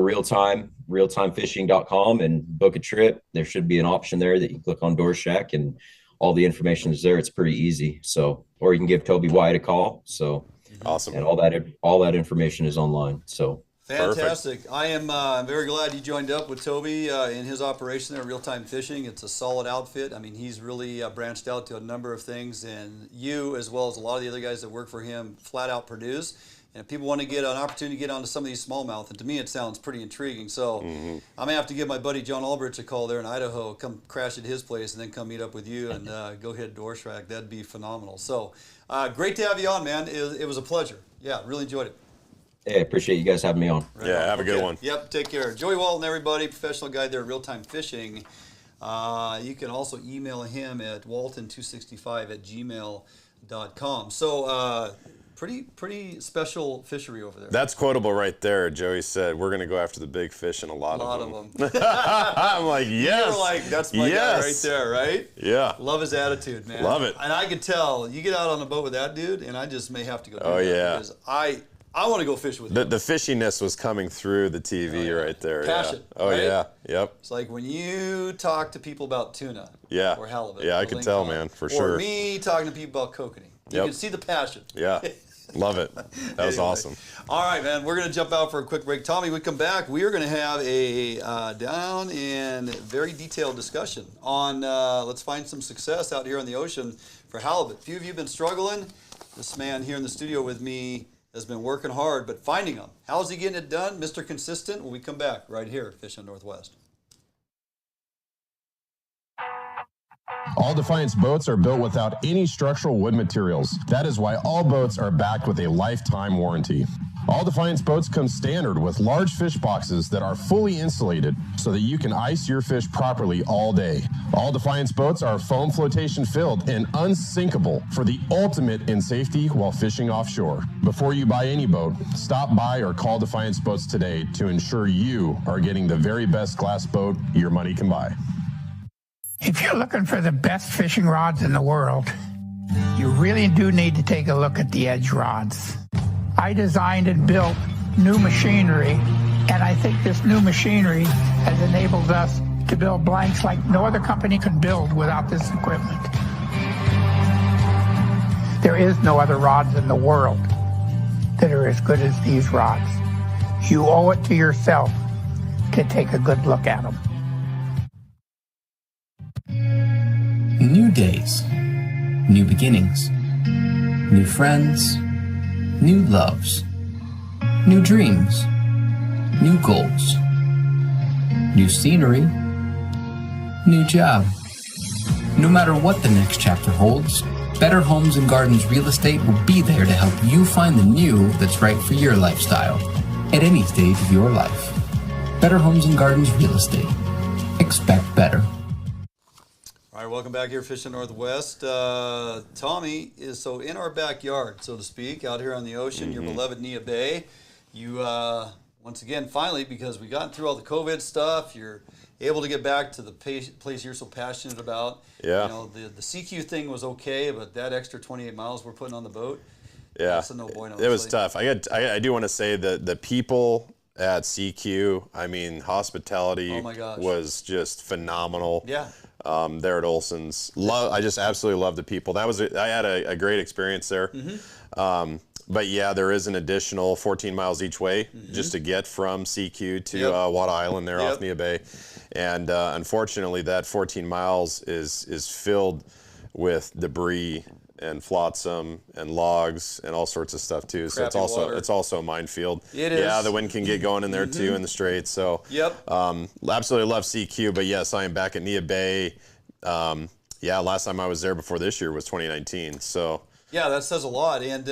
realtimefishing.com and book a trip. There should be an option there that you click on Dorshak, and all the information is there. It's pretty easy. So, or you can give Toby White a call. So awesome. And all that information is online. So Fantastic. Perfect. I am I'm very glad you joined up with Toby in his operation there, Real Time Fishing. It's a solid outfit. I mean, he's really branched out to a number of things, and you, as well as a lot of the other guys that work for him, flat out produce. And if people want to get an opportunity to get onto some of these smallmouth, and to me it sounds pretty intriguing. So I'm going to have to give my buddy John Albrich a call there in Idaho, come crash at his place, and then come meet up with you and go hit Dorschrack. That'd be phenomenal. So great to have you on, man. It was a pleasure. Yeah, really enjoyed it. Hey, I appreciate you guys having me on. Right yeah, on. have a good one. Yep, take care. Joey Walton, everybody, professional guide there at Real Time Fishing. You can also email him at walton265@gmail.com. So pretty special fishery over there. That's quotable right there. Joey said, we're going to go after the big fish, and a lot of them. I'm like, yes. You're like, that's my guy right there, right? Yeah. Love his attitude, man. Love it. And I could tell, you get out on a boat with that dude, and I just may have to go do that because I want to go fish with him. The fishiness was coming through the TV right there. Passion. Yeah. Oh, right? yeah. Yep. It's like when you talk to people about tuna or halibut. Yeah, I could tell, man, for sure. Or me talking to people about kokanee. You can see the passion. Yeah. Love it. That was awesome. All right, man. We're going to jump out for a quick break. Tommy, we come back. We are going to have a down and very detailed discussion on let's find some success out here on the ocean for halibut. A few of you have been struggling. This man here in the studio with me has been working hard, but finding them. How's he getting it done? Mr. Consistent? When we come back right here at Fish on Northwest. All Defiance boats are built without any structural wood materials. That is why all boats are backed with a lifetime warranty. All Defiance boats come standard with large fish boxes that are fully insulated so that you can ice your fish properly all day. All Defiance boats are foam flotation filled and unsinkable for the ultimate in safety while fishing offshore. Before you buy any boat, stop by or call Defiance Boats today to ensure you are getting the very best glass boat your money can buy. If you're looking for the best fishing rods in the world, you really do need to take a look at the edge rods. I designed and built new machinery, and I think this new machinery has enabled us to build blanks like no other company could build without this equipment. There is no other rods in the world that are as good as these rods. You owe it to yourself to take a good look at them. New days, new beginnings, new friends, new loves, new dreams, new goals, new scenery, new job. No matter what the next chapter holds, Better Homes and Gardens Real Estate will be there to help you find the new that's right for your lifestyle at any stage of your life. Better Homes and Gardens Real Estate. Expect better. All right, welcome back here, Fishing Northwest. Tommy is so in our backyard, so to speak, out here on the ocean, your beloved Nia Bay. You, once again, finally, because we got through all the COVID stuff, you're able to get back to the place you're so passionate about. Yeah. You know, the CQ thing was okay, but that extra 28 miles we're putting on the boat, yeah, that's a no bueno. It was tough. I do want to say that the people at CQ, I mean, hospitality was just phenomenal. Yeah. There at Olson's. I just absolutely love the people. I had a great experience there. But yeah, there is an additional 14 miles each way just to get from CQ to Wada Island there off Nia Bay. And unfortunately, that 14 miles is filled with debris and flotsam and logs and all sorts of stuff too. So it's also a minefield. It is. Yeah, the wind can get going in there too in the straits. So absolutely love CQ. But yes, I am back at Nia Bay. Last time I was there before this year was 2019. So. Yeah, that says a lot, and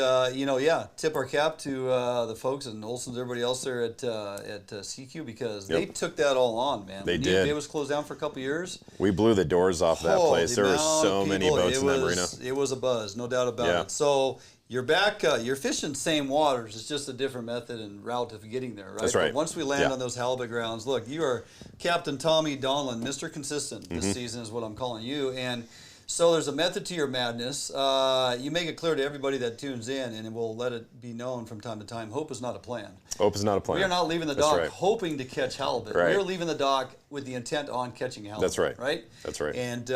tip our cap to the folks and Olson's, everybody else there at CQ, because they took that all on, man. They did. It was closed down for a couple years. We blew the doors off that place. There were so many boats in that marina. It was a buzz, no doubt about it. So you're back. You're fishing same waters. It's just a different method and route of getting there, right? That's right. But once we land on those halibut grounds, look, you are Captain Tommy Donlin, Mr. Consistent this season is what I'm calling you, and. So there's a method to your madness. You make it clear to everybody that tunes in, and we'll let it be known from time to time, hope is not a plan. Hope is not a plan. We are not leaving the dock hoping to catch halibut. Right. We're leaving the dock with the intent on catching halibut. That's right. Right? That's right. And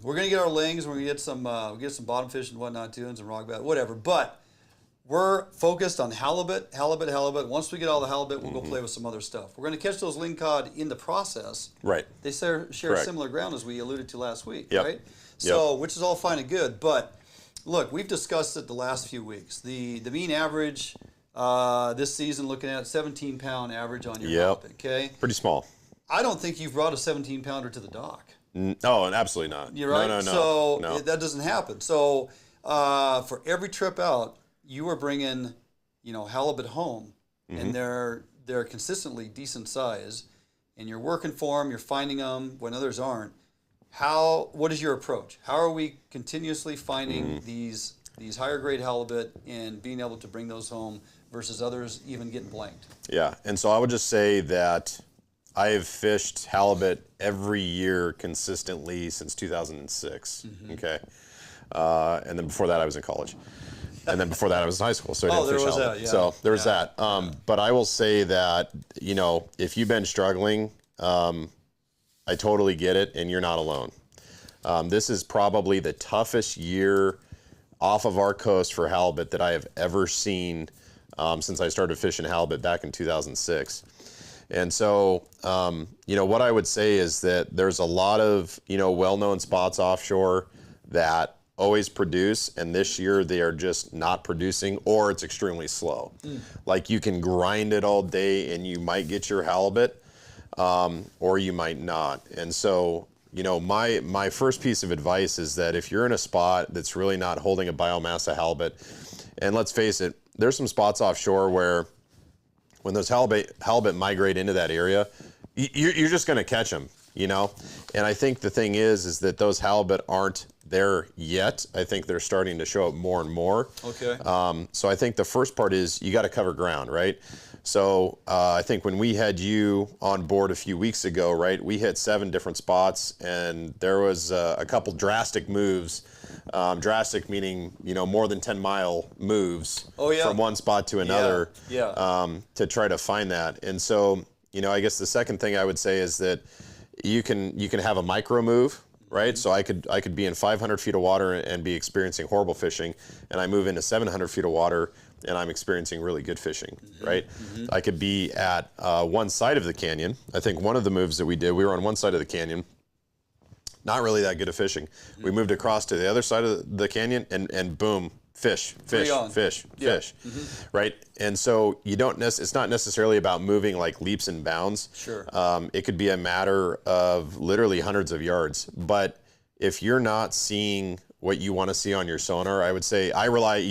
we're going to get our lings. We're going to get some bottom fish and whatnot too, and some rock bass, whatever. But we're focused on halibut. Once we get all the halibut, we'll go play with some other stuff. We're going to catch those lingcod in the process. Right. They share similar ground as we alluded to last week, Yep. right? So, which is all fine and good. But look, we've discussed it the last few weeks. The mean average this season, looking at 17-pound average on your halibut, okay? Pretty small. I don't think you've brought a 17-pounder to the dock. No, absolutely not. You're right. No. So that doesn't happen. So for every trip out, you are bringing, halibut home, and they're consistently decent size, and you're working for them. You're finding them when others aren't. What is your approach? How are we continuously finding these higher grade halibut and being able to bring those home versus others even getting blanked? Yeah, and so I would just say that I have fished halibut every year consistently since 2006. Okay, and then before that I was in college, and then before that I was in high school, so I didn't fish halibut. Yeah. So there was that. But I will say that if you've been struggling, I totally get it, and you're not alone. This is probably the toughest year off of our coast for halibut that I have ever seen since I started fishing halibut back in 2006. And so, what I would say is that there's a lot of, well-known spots offshore that always produce, and this year they are just not producing, or it's extremely slow. Like, you can grind it all day and you might get your halibut, or you might not. And so, my first piece of advice is that if you're in a spot that's really not holding a biomass of halibut, and let's face it, there's some spots offshore where when those halibut migrate into that area, you're just going to catch them, And I think the thing is that those halibut aren't there yet. I think they're starting to show up more and more. Okay. So I think the first part is you got to cover ground, right? So I think when we had you on board a few weeks ago, right, we hit 7 different spots, and there was a couple drastic moves. Drastic meaning, more than 10-mile moves from one spot to another to try to find that. And so, I guess the second thing I would say is that you can have a micro move, right? So I could be in 500 feet of water and be experiencing horrible fishing, and I move into 700 feet of water and I'm experiencing really good fishing, right? I could be at one side of the canyon. I think one of the moves that we did, we were on one side of the canyon, not really that good at fishing. We moved across to the other side of the canyon and boom, fish, right? And so it's not necessarily about moving like leaps and bounds. Sure. It could be a matter of literally hundreds of yards. But if you're not seeing what you want to see on your sonar, I would say I rely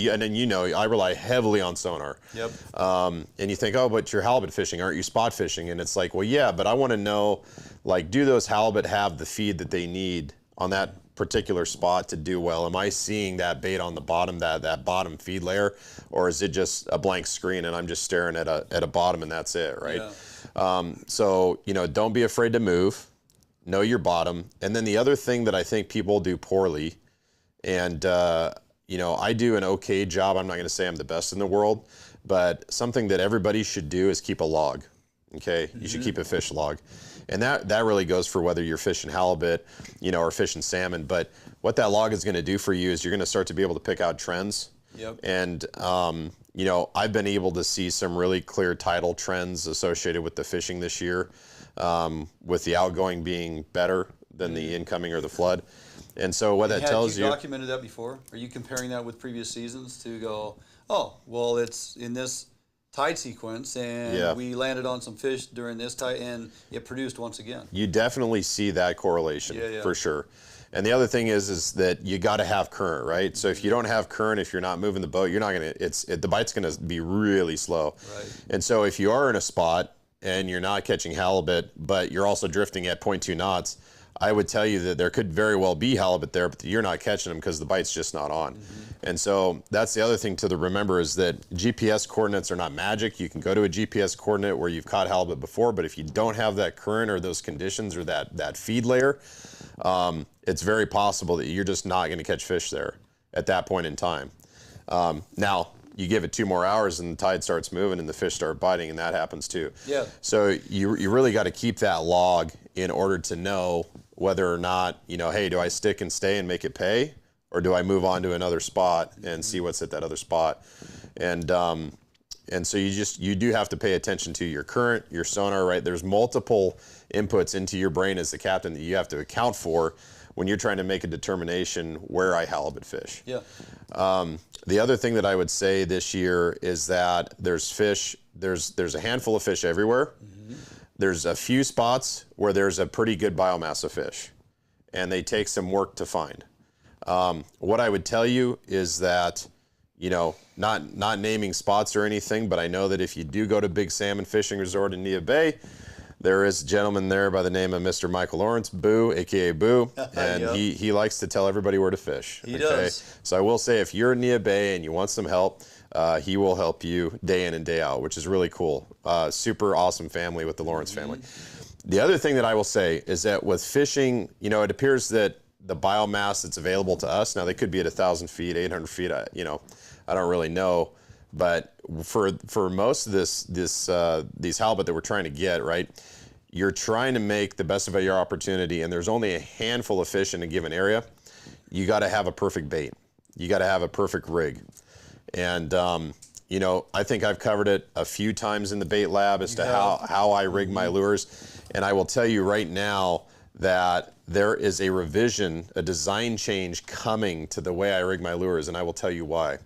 heavily on sonar. Yep. And you think, oh, but you're halibut fishing, aren't you spot fishing? And it's like, well, yeah, but I want to know, like, do those halibut have the feed that they need on that particular spot to do well? Am I seeing that bait on the bottom, that bottom feed layer, or is it just a blank screen and I'm just staring at a bottom and that's it, right? Yeah. So, don't be afraid to move, know your bottom. And then the other thing that I think people do poorly, and I do an okay job, I'm not going to say I'm the best in the world, but something that everybody should do is keep a log. Okay, you should keep a fish log. And that really goes for whether you're fishing halibut, or fishing salmon. But what that log is going to do for you is you're going to start to be able to pick out trends. Yep. And, I've been able to see some really clear tidal trends associated with the fishing this year, with the outgoing being better than the incoming or the flood. And so what that tells you... Have you documented that before? Are you comparing that with previous seasons to go, oh, well, it's in this tide sequence, and we landed on some fish during this tide, and it produced once again? You definitely see that correlation, for sure. And the other thing is that you got to have current, right? So if you don't have current, if you're not moving the boat, you're not going to... the bite's going to be really slow. Right. And so if you are in a spot and you're not catching halibut, but you're also drifting at 0.2 knots, I would tell you that there could very well be halibut there, but you're not catching them because the bite's just not on. And so that's the other thing to remember, is that GPS coordinates are not magic. You can go to a GPS coordinate where you've caught halibut before, but if you don't have that current or those conditions or that feed layer, it's very possible that you're just not going to catch fish there at that point in time. Now, you give it 2 more hours and the tide starts moving and the fish start biting, and that happens too. Yeah. So you really got to keep that log in order to know whether or not, hey, do I stick and stay and make it pay, or do I move on to another spot and see what's at that other spot? And so you do have to pay attention to your current, your sonar, right? There's multiple inputs into your brain as the captain that you have to account for when you're trying to make a determination where I halibut fish. Yeah. The other thing that I would say this year is that there's a handful of fish everywhere. There's a few spots where there's a pretty good biomass of fish, and they take some work to find. What I would tell you is that, not naming spots or anything, but I know that if you do go to Big Salmon Fishing Resort in Neah Bay, there is a gentleman there by the name of Mr. Michael Lawrence, Boo, aka Boo, and Yep. he likes to tell everybody where to fish. He does. So I will say, if you're in Neah Bay and you want some help, he will help you day in and day out, which is really cool. Super awesome family with the Lawrence family. The other thing that I will say is that with fishing, it appears that the biomass that's available to us, now they could be at 1,000 feet, 800 feet, I don't really know. But for most of these halibut that we're trying to get, right, you're trying to make the best of your opportunity, and there's only a handful of fish in a given area. You got to have a perfect bait. You got to have a perfect rig. And, I think I've covered it a few times in the bait lab as to how I rig my lures. And I will tell you right now that there is a revision, a design change coming to the way I rig my lures, and I will tell you why.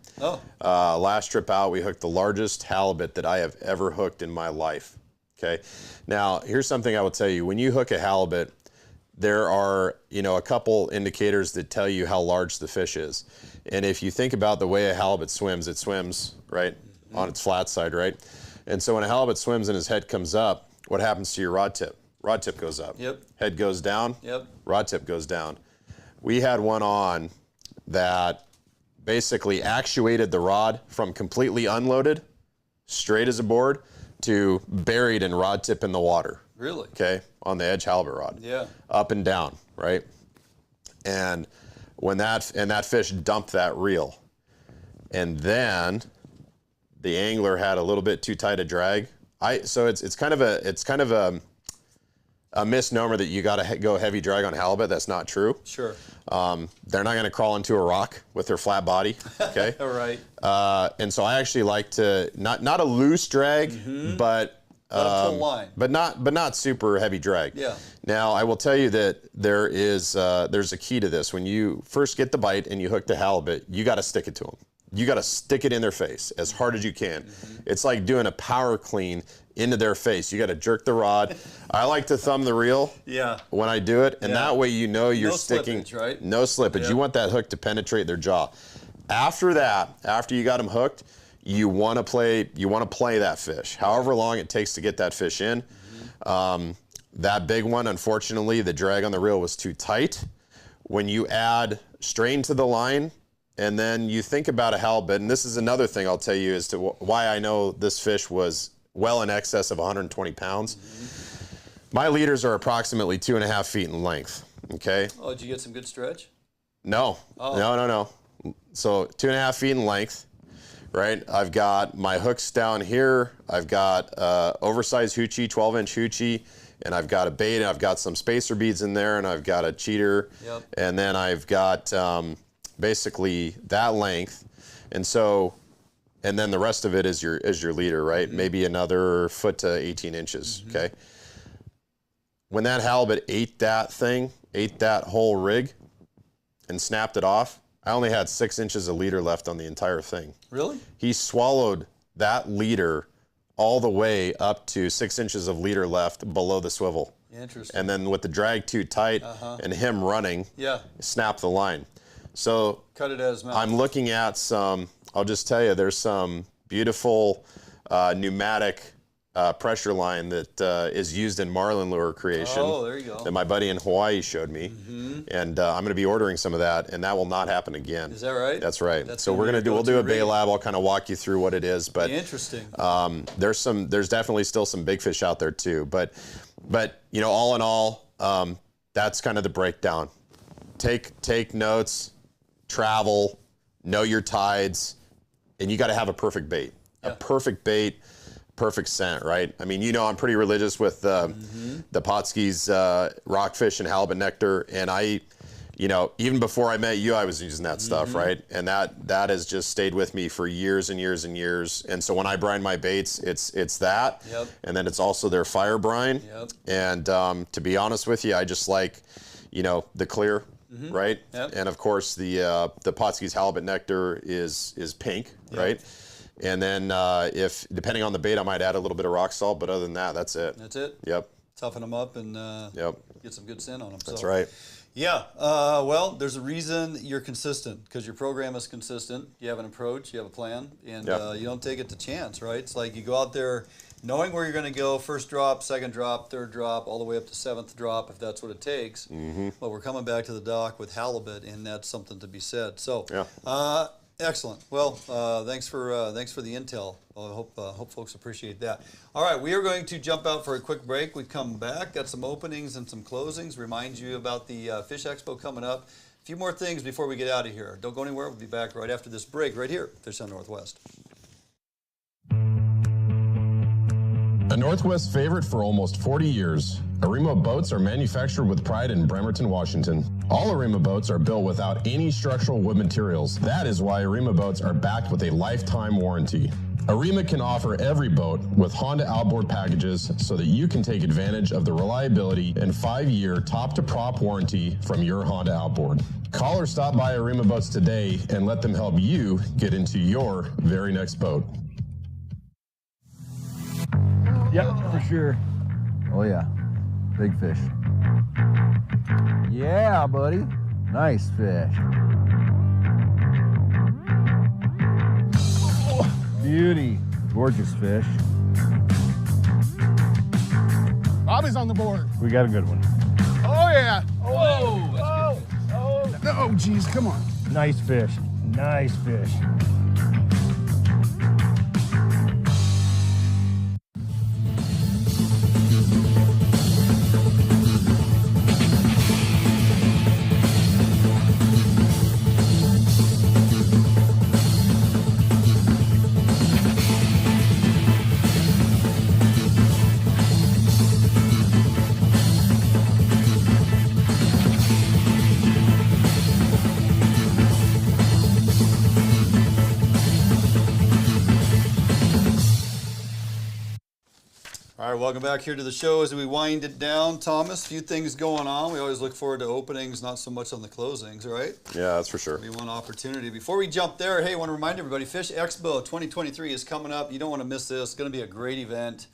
Last trip out, we hooked the largest halibut that I have ever hooked in my life. Okay. Now, here's something I will tell you. When you hook a halibut, there are, a couple indicators that tell you how large the fish is. And if you think about the way a halibut swims, it swims, right, on its flat side, right? And so when a halibut swims and his head comes up, what happens to your rod tip? Rod tip goes up. Yep. Head goes down. Yep. Rod tip goes down. We had one on that basically actuated the rod from completely unloaded, straight as a board, to buried in rod tip in the water. Really? Okay, on the edge halibut rod. Yeah. Up and down, right? And when that fish dumped that reel, and then the angler had a little bit too tight a drag. So it's kind of a misnomer that you got to go heavy drag on halibut. That's not true. Sure. They're not going to crawl into a rock with their flat body. Okay. All right. And so I actually like to not a loose drag, but a full line. but not super heavy drag. Yeah. Now I will tell you that there's a key to this. When you first get the bite and you hook the halibut, you got to stick it to them. You got to stick it in their face as hard as you can. It's like doing a power clean into their face. You got to jerk the rod. I like to thumb the reel when I do it, and that way you're sticking. Slippage, right? No slippage. You want that hook to penetrate their jaw. After that, after you got them hooked, you want to play that fish. However long it takes to get that fish in. That big one, unfortunately, the drag on the reel was too tight. When you add strain to the line, and then you think about a halibut, and this is another thing I'll tell you as to why I know this fish was well in excess of 120 pounds. My leaders are approximately 2.5 feet in length, okay? Oh, did you get some good stretch? No, no. So 2.5 feet in length, right? I've got my hooks down here. I've got oversized hoochie, 12-inch hoochie, and I've got a bait, and I've got some spacer beads in there, and I've got a cheater, and then I've got basically that length, and then the rest of it is your leader, right? Maybe another foot to 18 inches, okay? When that halibut ate that whole rig and snapped it off, I only had 6 inches of leader left on the entire thing. Really? He swallowed that leader all the way up to 6 inches of leader left below the swivel. Interesting. And then with the drag too tight and him running, snapped the line. So cut it as mouth. I'm looking at I'll just tell you, there's some beautiful pneumatic pressure line that is used in marlin lure creation. Oh, there you go. That my buddy in Hawaii showed me. And I'm going to be ordering some of that, and that will not happen again. Is that right? That's right. So we'll do a bait lab. I'll kind of walk you through what it is. But interesting. There's definitely still some big fish out there too. But all in all, that's kind of the breakdown. Take notes, travel, know your tides, and you got to have a perfect bait. A perfect bait, perfect scent, right? I mean, I'm pretty religious with the Potskie's rockfish and halibut nectar, and you know, even before I met you, I was using that stuff, right? And that has just stayed with me for years and years and years. And so when I brine my baits, it's that, and then it's also their fire brine. And to be honest with you, I just like, you know, the clear, right? And of course the Potskie's halibut nectar is pink, right? And then if depending on the bait, I might add a little bit of rock salt, but other than that, that's it. That's it. Yep. Toughen them up and get some good scent on them. That's right. Yeah, well, there's a reason you're consistent, because your program is consistent. You have an approach, you have a plan, and you don't take it to chance, right? It's like you go out there knowing where you're going to go, first drop, second drop, third drop, all the way up to seventh drop, if that's what it takes. But we're coming back to the dock with halibut, and that's something to be said. So, excellent. Well, thanks for the intel. I hope folks appreciate that. All right, we are going to jump out for a quick break. We come back, got some openings and some closings. Remind you about the Fish Expo coming up. A few more things before we get out of here. Don't go anywhere. We'll be back right after this break, right here, Fish on Northwest. A Northwest favorite for almost 40 years, Arima boats are manufactured with pride in Bremerton, Washington. All Arima boats are built without any structural wood materials. That is why Arima boats are backed with a lifetime warranty. Arima can offer every boat with Honda outboard packages so that you can take advantage of the reliability and 5-year top-to-prop warranty from your Honda outboard. Call or stop by Arima Boats today and let them help you get into your very next boat. Yep, for sure. Oh yeah, big fish. Yeah, buddy. Nice fish. Oh, beauty. Gorgeous fish. Bobby's on the board. We got a good one. Oh yeah. Oh, geez, come on. Nice fish. Nice fish. All right, welcome back here to the show as we wind it down. Thomas, a few things going on. We always look forward to openings, not so much on the closings, right? Yeah, that's for sure. Be one opportunity. Before we jump there, hey, I want to remind everybody, Fish Expo 2023 is coming up. You don't want to miss this. It's going to be a great event.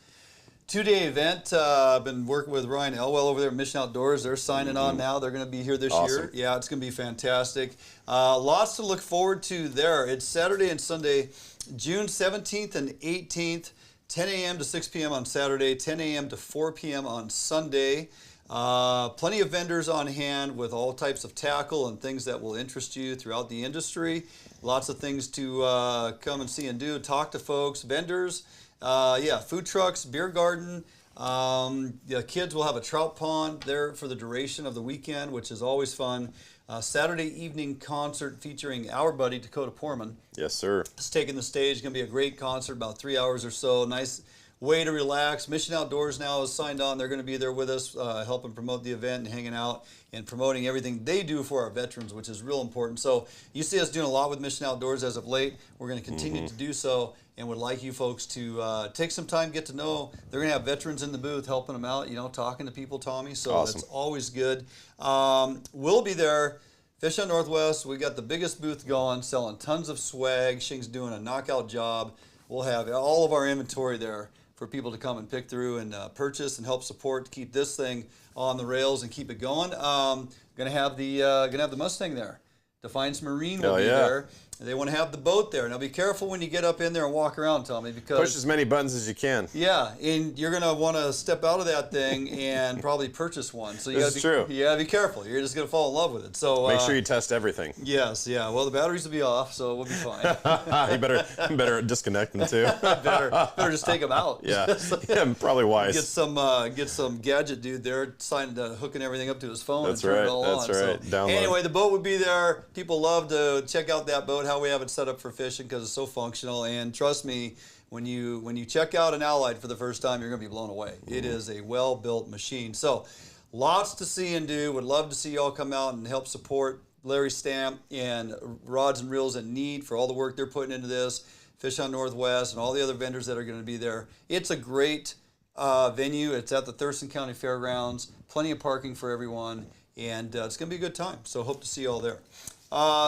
2-day event. I've been working with Ryan Elwell over there at Mission Outdoors. They're signing on now. They're going to be here this year. Yeah, it's going to be fantastic. Lots to look forward to there. It's Saturday and Sunday, June 17th and 18th. 10 a.m. to 6 p.m. on Saturday, 10 a.m. to 4 p.m. on Sunday. Plenty of vendors on hand with all types of tackle and things that will interest you throughout the industry. Lots of things to come and see and do. Talk to folks, vendors, food trucks, beer garden. The kids will have a trout pond there for the duration of the weekend, which is always fun. Saturday evening concert featuring our buddy Dakota Poorman. Yes, sir. It's taking the stage. Going to be a great concert, about 3 hours or so. Nice way to relax. Mission Outdoors now is signed on. They're going to be there with us, helping promote the event and hanging out and promoting everything they do for our veterans, which is real important. So you see us doing a lot with Mission Outdoors as of late. We're going to continue to do so, and would like you folks to take some time, get to know. They're going to have veterans in the booth helping them out, talking to people, Tommy. So That's always good. We'll be there. Fish on Northwest, we got the biggest booth going, selling tons of swag. Shing's doing a knockout job. We'll have all of our inventory there for people to come and pick through and purchase and help support to keep this thing on the rails and keep it going. Gonna have the Mustang there. Defiance Marine will be there. They want to have the boat there. Now be careful when you get up in there and walk around, Tommy, because push as many buttons as you can. Yeah, and you're gonna want to step out of that thing and probably purchase one. So you This is true. You gotta be careful. You're just gonna fall in love with it. So make sure you test everything. Yes, yeah. Well, the batteries will be off, so we'll be fine. You better disconnect them too. better just take them out. Yeah, probably wise. Get some gadget dude there, hooking everything up to his phone. That's and turn right. it all That's on. right. So, download. anyway, the boat would be there. People love to check out that boat, how we have it set up for fishing, because it's so functional. And trust me, when you check out an Allied for the first time, you're going to be blown away. It is a well-built machine. So lots to see and do. Would love to see y'all come out and help support Larry Stamp and Rods and Reels in Need for all the work they're putting into this, Fish on Northwest, and all the other vendors that are going to be there. It's a great venue. It's at the Thurston County Fairgrounds. Plenty of parking for everyone, and it's going to be a good time. So hope to see you all there.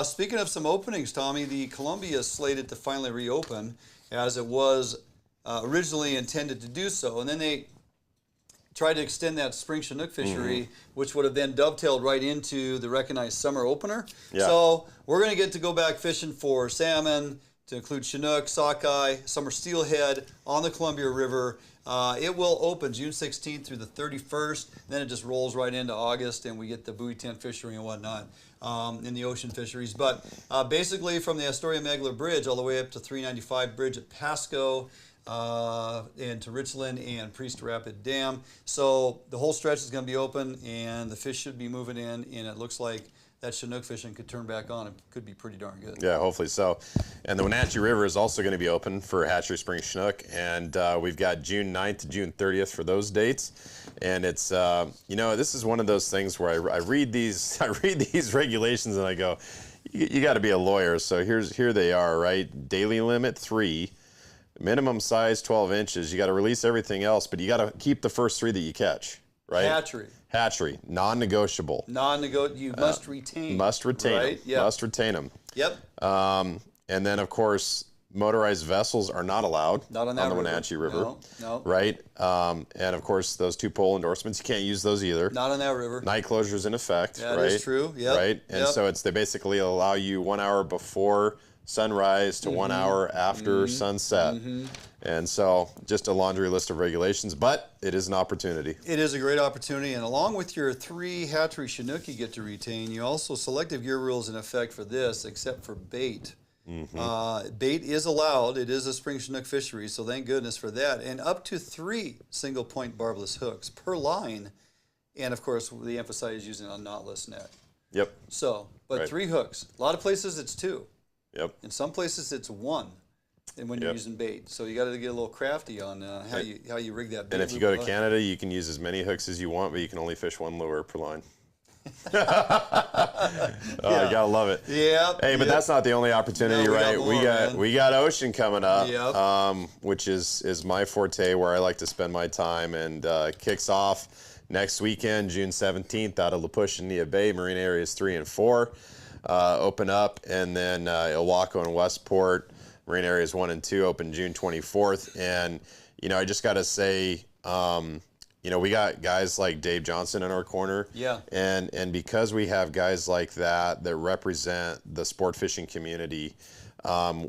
Speaking of some openings, Tommy, the Columbia is slated to finally reopen as it was originally intended to do so, and then they tried to extend that spring Chinook fishery, which would have then dovetailed right into the recognized summer opener. Yeah. So we're going to get to go back fishing for salmon, to include Chinook, sockeye, summer steelhead on the Columbia River. It will open June 16th through the 31st. Then it just rolls right into August, and we get the buoy tent fishery and whatnot in the ocean fisheries. But basically from the Astoria Megler Bridge all the way up to 395 Bridge at Pasco, and to Richland and Priest Rapid Dam. So the whole stretch is going to be open, and the fish should be moving in, and it looks like that Chinook fishing could turn back on. It could be pretty darn good. Yeah, hopefully so. And the Wenatchee River is also going to be open for hatchery spring Chinook, and we've got June 9th to June 30th for those dates. And it's, you know, this is one of those things where I read these regulations and I go, you got to be a lawyer. So here they are, right? Daily limit 3. Minimum size 12 inches. You got to release everything else, but you got to keep the first 3 that you catch, right? Hatchery, non-negotiable. You must retain. Must retain right? them. Yep. Must retain them. Yep. And then, of course, motorized vessels are not allowed on the Wenatchee River. No. Right? And, of course, those 2 pole endorsements, you can't use those either. Not on that river. Night closure's in effect, that right? That is true, yep. Right? And so they basically allow you 1 hour before sunrise to 1 hour after sunset. And so just a laundry list of regulations, but it is an opportunity. It is a great opportunity, and along with your 3 hatchery Chinook you get to retain, you also selective gear rules in effect for this, except for bait. Bait is allowed. It is a spring Chinook fishery, so thank goodness for that. And up to 3 single point barbless hooks per line, and of course they emphasize using a knotless net. Yep. So, but 3 hooks. A lot of places it's 2. Yep. In some places it's 1, and when you're using bait, so you got to get a little crafty on how you rig that bait. And if you go to Canada, you can use as many hooks as you want, but you can only fish 1 lure per line. You gotta love it. Yeah. Hey, but that's not the only opportunity, right? We got ocean coming up, which is my forte, where I like to spend my time, and kicks off next weekend, June 17th, out of La Push and Nia Bay, Marine Areas 3 and 4. Open up, and then Ilwaco and Westport, Marine Areas 1 and 2, open June 24th. And, you know, I just got to say, you know, we got guys like Dave Johnson in our corner. Yeah. And because we have guys like that represent the sport fishing community,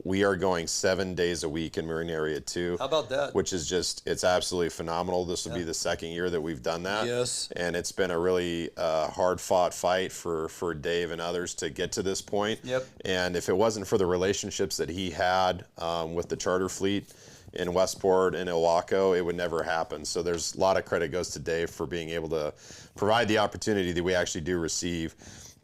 we are going 7 days a week in Marine Area 2. How about that? Which is just, it's absolutely phenomenal. This will be the 2nd year that we've done that. Yes. And it's been a really hard-fought fight for Dave and others to get to this point. Yep. And if it wasn't for the relationships that he had with the charter fleet in Westport and Ilwaco, it would never happen. So there's a lot of credit goes to Dave for being able to provide the opportunity that we actually do receive.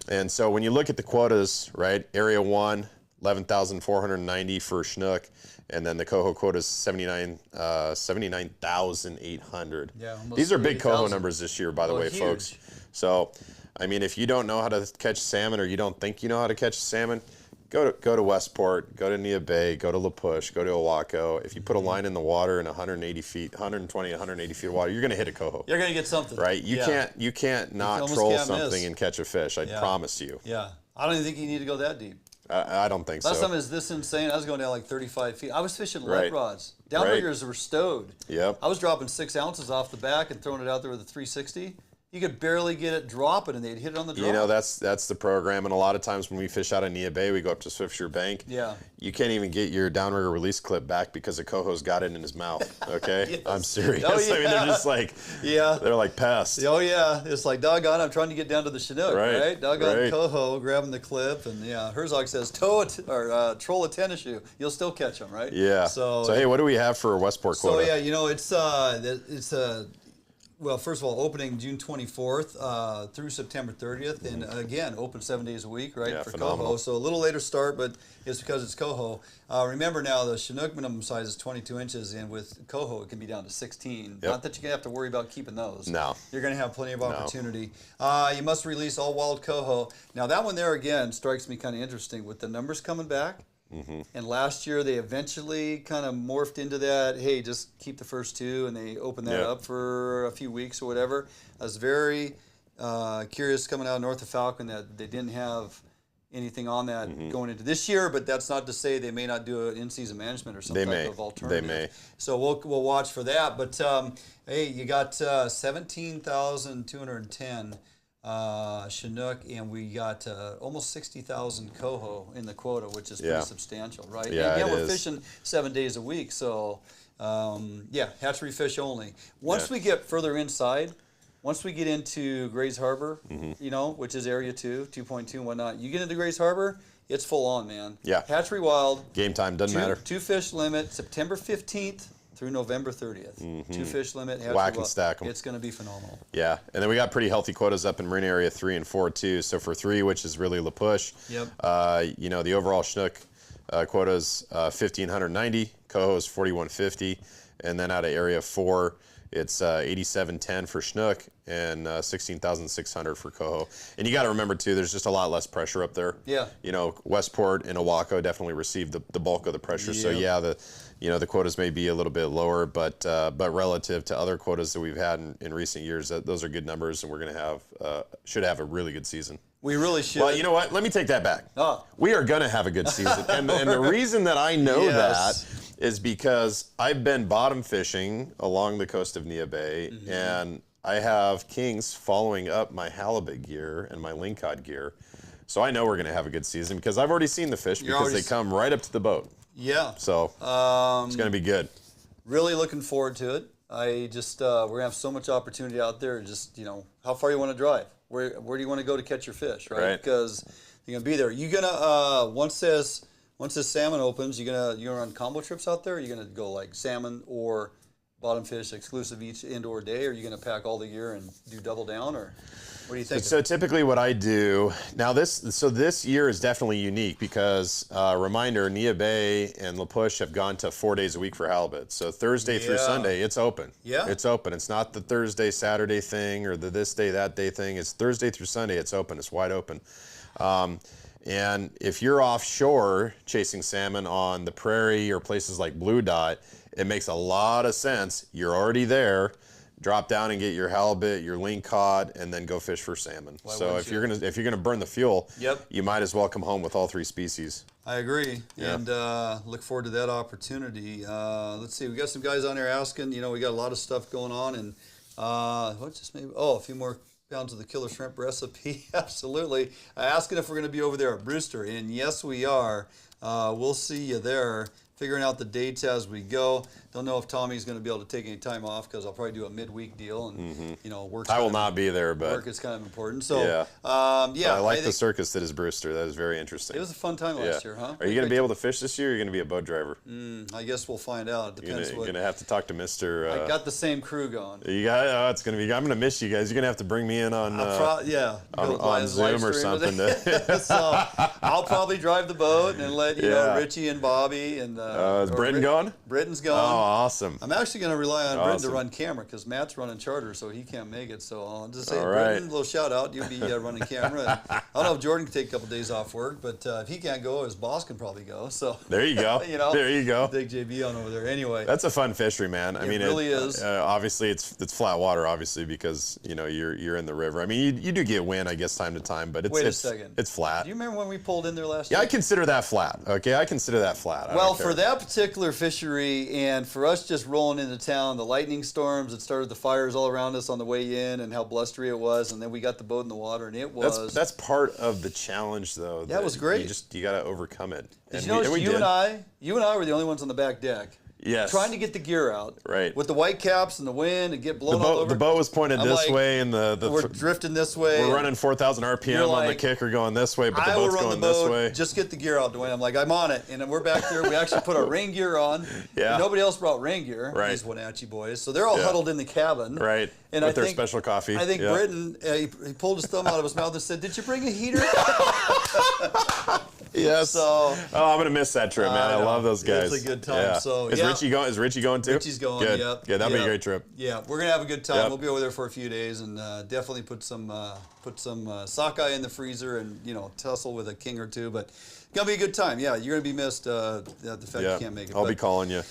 And so when you look at the quotas, right, Area 1, 11,490 for Chinook, and then the Coho quota is 79,800. Yeah, these are big Coho numbers this year, by the way, huge. folks. So, I mean, if you don't know how to catch salmon, or you don't think you know how to catch salmon, go to Westport, go to Nia Bay, go to La Push, go to Ilwaco. If you put a line in the water in 120, 180 feet of water, you're going to hit a Coho. You're going to get something. Right? You can't not troll something miss. And catch a fish. I promise you. Yeah. I don't even think you need to go that deep. I don't think so. Last time it was this insane. I was going down like 35 feet. I was fishing lead rods. Downriggers were stowed. Yep. I was dropping 6 ounces off the back and throwing it out there with a 360. You could barely get it dropping, and they'd hit it on the drop. You know, that's the program. And a lot of times when we fish out of Nia Bay, we go up to Swiftsure Bank. Yeah. You can't even get your downrigger release clip back because the Coho's got it in his mouth. Okay? Yes. I'm serious. Oh, yeah. I mean, they're just like, they're like pests. Oh, yeah. It's like, doggone, I'm trying to get down to the Chinook, right? Doggone right. Coho grabbing the clip. And, yeah, Herzog says, troll a tennis shoe. You'll still catch them, right? Yeah. So hey, what do we have for Westport quota? So, yeah, you know, it's Well, first of all, opening June 24th through September 30th, and again, open 7 days a week, right, for phenomenal. Coho. So a little later start, but it's because it's Coho. Remember now, the Chinook minimum size is 22 inches, and with Coho, it can be down to 16. Not that you're going to have to worry about keeping those. No. You're going to have plenty of opportunity. You must release all wild Coho. Now, that one there, again, strikes me kind of interesting with the numbers coming back. And last year they eventually kind of morphed into that, hey, just keep the first two, and they opened that up for a few weeks or whatever. I was very curious coming out north of Falcon that they didn't have anything on that going into this year, but that's not to say they may not do an in-season management or some type of alternative. They may. So we'll watch for that. But hey, you got 17,210 Chinook, and we got almost 60,000 Coho in the quota, which is pretty substantial, right? Yeah, and we're fishing 7 days a week, so hatchery fish only. Once we get further inside, once we get into Grays Harbor, you know, which is area 2, 2.2 and whatnot, you get into Grays Harbor, it's full on, man. Yeah. Hatchery wild. Game time, doesn't matter. 2 fish limit, September 15th through November 30th. 2 fish limit. Whack and stack them. It's going to be phenomenal. Yeah, and then we got pretty healthy quotas up in Marine Area 3 and 4 too. So for 3, which is really La Push, you know, the overall Chinook quota is 1,590, Coho is 4,150, and then out of Area 4, it's 8710 for Chinook and 16,600 for Coho. And you got to remember too, there's just a lot less pressure up there. Yeah. You know, Westport and Oahu definitely received the bulk of the pressure. So yeah, the quotas may be a little bit lower, but relative to other quotas that we've had in recent years, those are good numbers, and we're going to have should have a really good season. We really should. Well, you know what? Let me take that back. We are going to have a good season, and the reason that I know that is because I've been bottom fishing along the coast of Nia Bay, and I have kings following up my halibut gear and my lingcod gear. So I know we're going to have a good season because I've already seen the fish because they come right up to the boat. Yeah. So it's going to be good. Really looking forward to it. I just, we're going to have so much opportunity out there. Just, you know, how far you want to drive? Where do you want to go to catch your fish, right? Because you're going to be there. You going to, once this salmon opens, you're gonna run combo trips out there? Are you going to go like salmon or bottom fish exclusive each indoor day? Or are you going to pack all the gear and do double down? Or what do you think? So typically what I do, now this year is definitely unique because, reminder, Nia Bay and La Push have gone to 4 days a week for halibut. So Thursday through Sunday, it's open. Yeah. It's open. It's not the Thursday, Saturday thing or the this day, that day thing. It's Thursday through Sunday, it's open. It's wide open. And if you're offshore chasing salmon on the prairie or places like Blue Dot, it makes a lot of sense. You're already there. Drop down and get your halibut, your lingcod, and then go fish for salmon. So if you're gonna burn the fuel, you might as well come home with all 3 species. I agree, and look forward to that opportunity. Let's see, we got some guys on there asking. You know, we got a lot of stuff going on, and a few more pounds of the killer shrimp recipe. Absolutely. Asking if we're going to be over there at Brewster, and yes, we are. We'll see you there. Figuring out the dates as we go. Don't know if Tommy's going to be able to take any time off because I'll probably do a midweek deal, and you know, work. I will not be there, but work is kind of important. So I like the circus that is Brewster. That is very interesting. It was a fun time last year, huh? Are you going to be able to fish this year? Or are you going to be a boat driver? I guess we'll find out. It depends. You're going to have to talk to Mr. I got the same crew going. You got. It's going to be. I'm going to miss you guys. You're going to have to bring me in on on Zoom or something. So I'll probably drive the boat and let you know Richie and Bobby and. Is Britton going? Britton's going. Oh, awesome. I'm actually going to rely on Britton to run camera because Matt's running charter, so he can't make it. So I'll just say, Britton, a little shout out. You'll be running camera. And I don't know if Jordan can take a couple days off work, but if he can't go, his boss can probably go. So there you go. You know, there you go. Take JB on over there. Anyway, that's a fun fishery, man. I mean, it really is. Obviously, it's flat water, obviously, because you know you're in the river. I mean, you do get wind, I guess, time to time, but wait a second. It's flat. Do you remember when we pulled in there last year? Yeah, I consider that flat. Okay, I consider that flat. Well, for that particular fishery, and for us just rolling into town, the lightning storms that started the fires all around us on the way in, and how blustery it was, and then we got the boat in the water, and it was. That's part of the challenge, though. That was great. You got to overcome it. You know, you and I were the only ones on the back deck. Yes. trying to get the gear out. Right. With the white caps and the wind and get blown all over. The boat was pointed I'm this like, way, and we're drifting this way. We're running 4,000 RPM on the kicker going this way, but the boat's going this way. Just get the gear out, Dwayne. I'm like, I'm on it. And we're back there. We actually put our rain gear on. Yeah. Nobody else brought rain gear. Right. These Wenatchee boys. So they're all huddled in the cabin. Right. And With their special coffee. I think Britton, he pulled his thumb out of his mouth and said, "Did you bring a heater?" Yes. So, I'm gonna miss that trip, man. I love those guys. It's a good time. Yeah. So is Richie going? Is Richie going too? Richie's going. Good. Yep. Yeah, that'll be a great trip. Yeah, we're gonna have a good time. Yep. We'll be over there for a few days and definitely put some sockeye in the freezer and tussle with a king or two. But it's gonna be a good time. Yeah, you're gonna be missed. The fact you can't make it. I'll be calling you.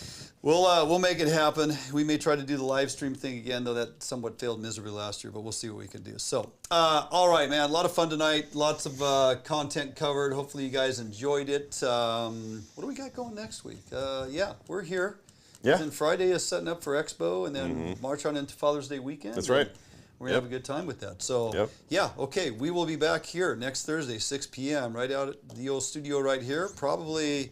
We'll make it happen. We may try to do the live stream thing again, though that somewhat failed miserably last year, but we'll see what we can do. So, all right, man, a lot of fun tonight. Lots of content covered. Hopefully you guys enjoyed it. What do we got going next week? Yeah, we're here. Yeah. And Friday is setting up for Expo, and then march on into Father's Day weekend. That's right. We're going to have a good time with that. So, yeah, okay, we will be back here next Thursday, 6 p.m., right out at the old studio right here. Probably...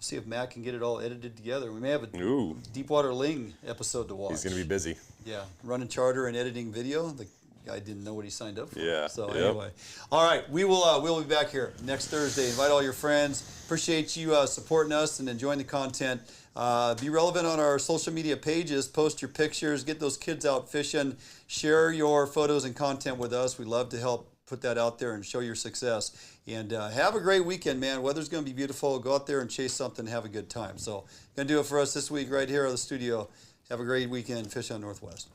see if Matt can get it all edited together. We may have a Deepwater Ling episode to watch. He's going to be busy. Yeah, running charter and editing video. The guy didn't know what he signed up for. Yeah. So anyway, all right, we'll be back here next Thursday. Invite all your friends. Appreciate you supporting us and enjoying the content. Be relevant on our social media pages. Post your pictures. Get those kids out fishing. Share your photos and content with us. We love to help put that out there and show your success. And have a great weekend, man. Weather's going to be beautiful. Go out there and chase something. Have a good time. So, going to do it for us this week right here at the studio. Have a great weekend. Fish on Northwest.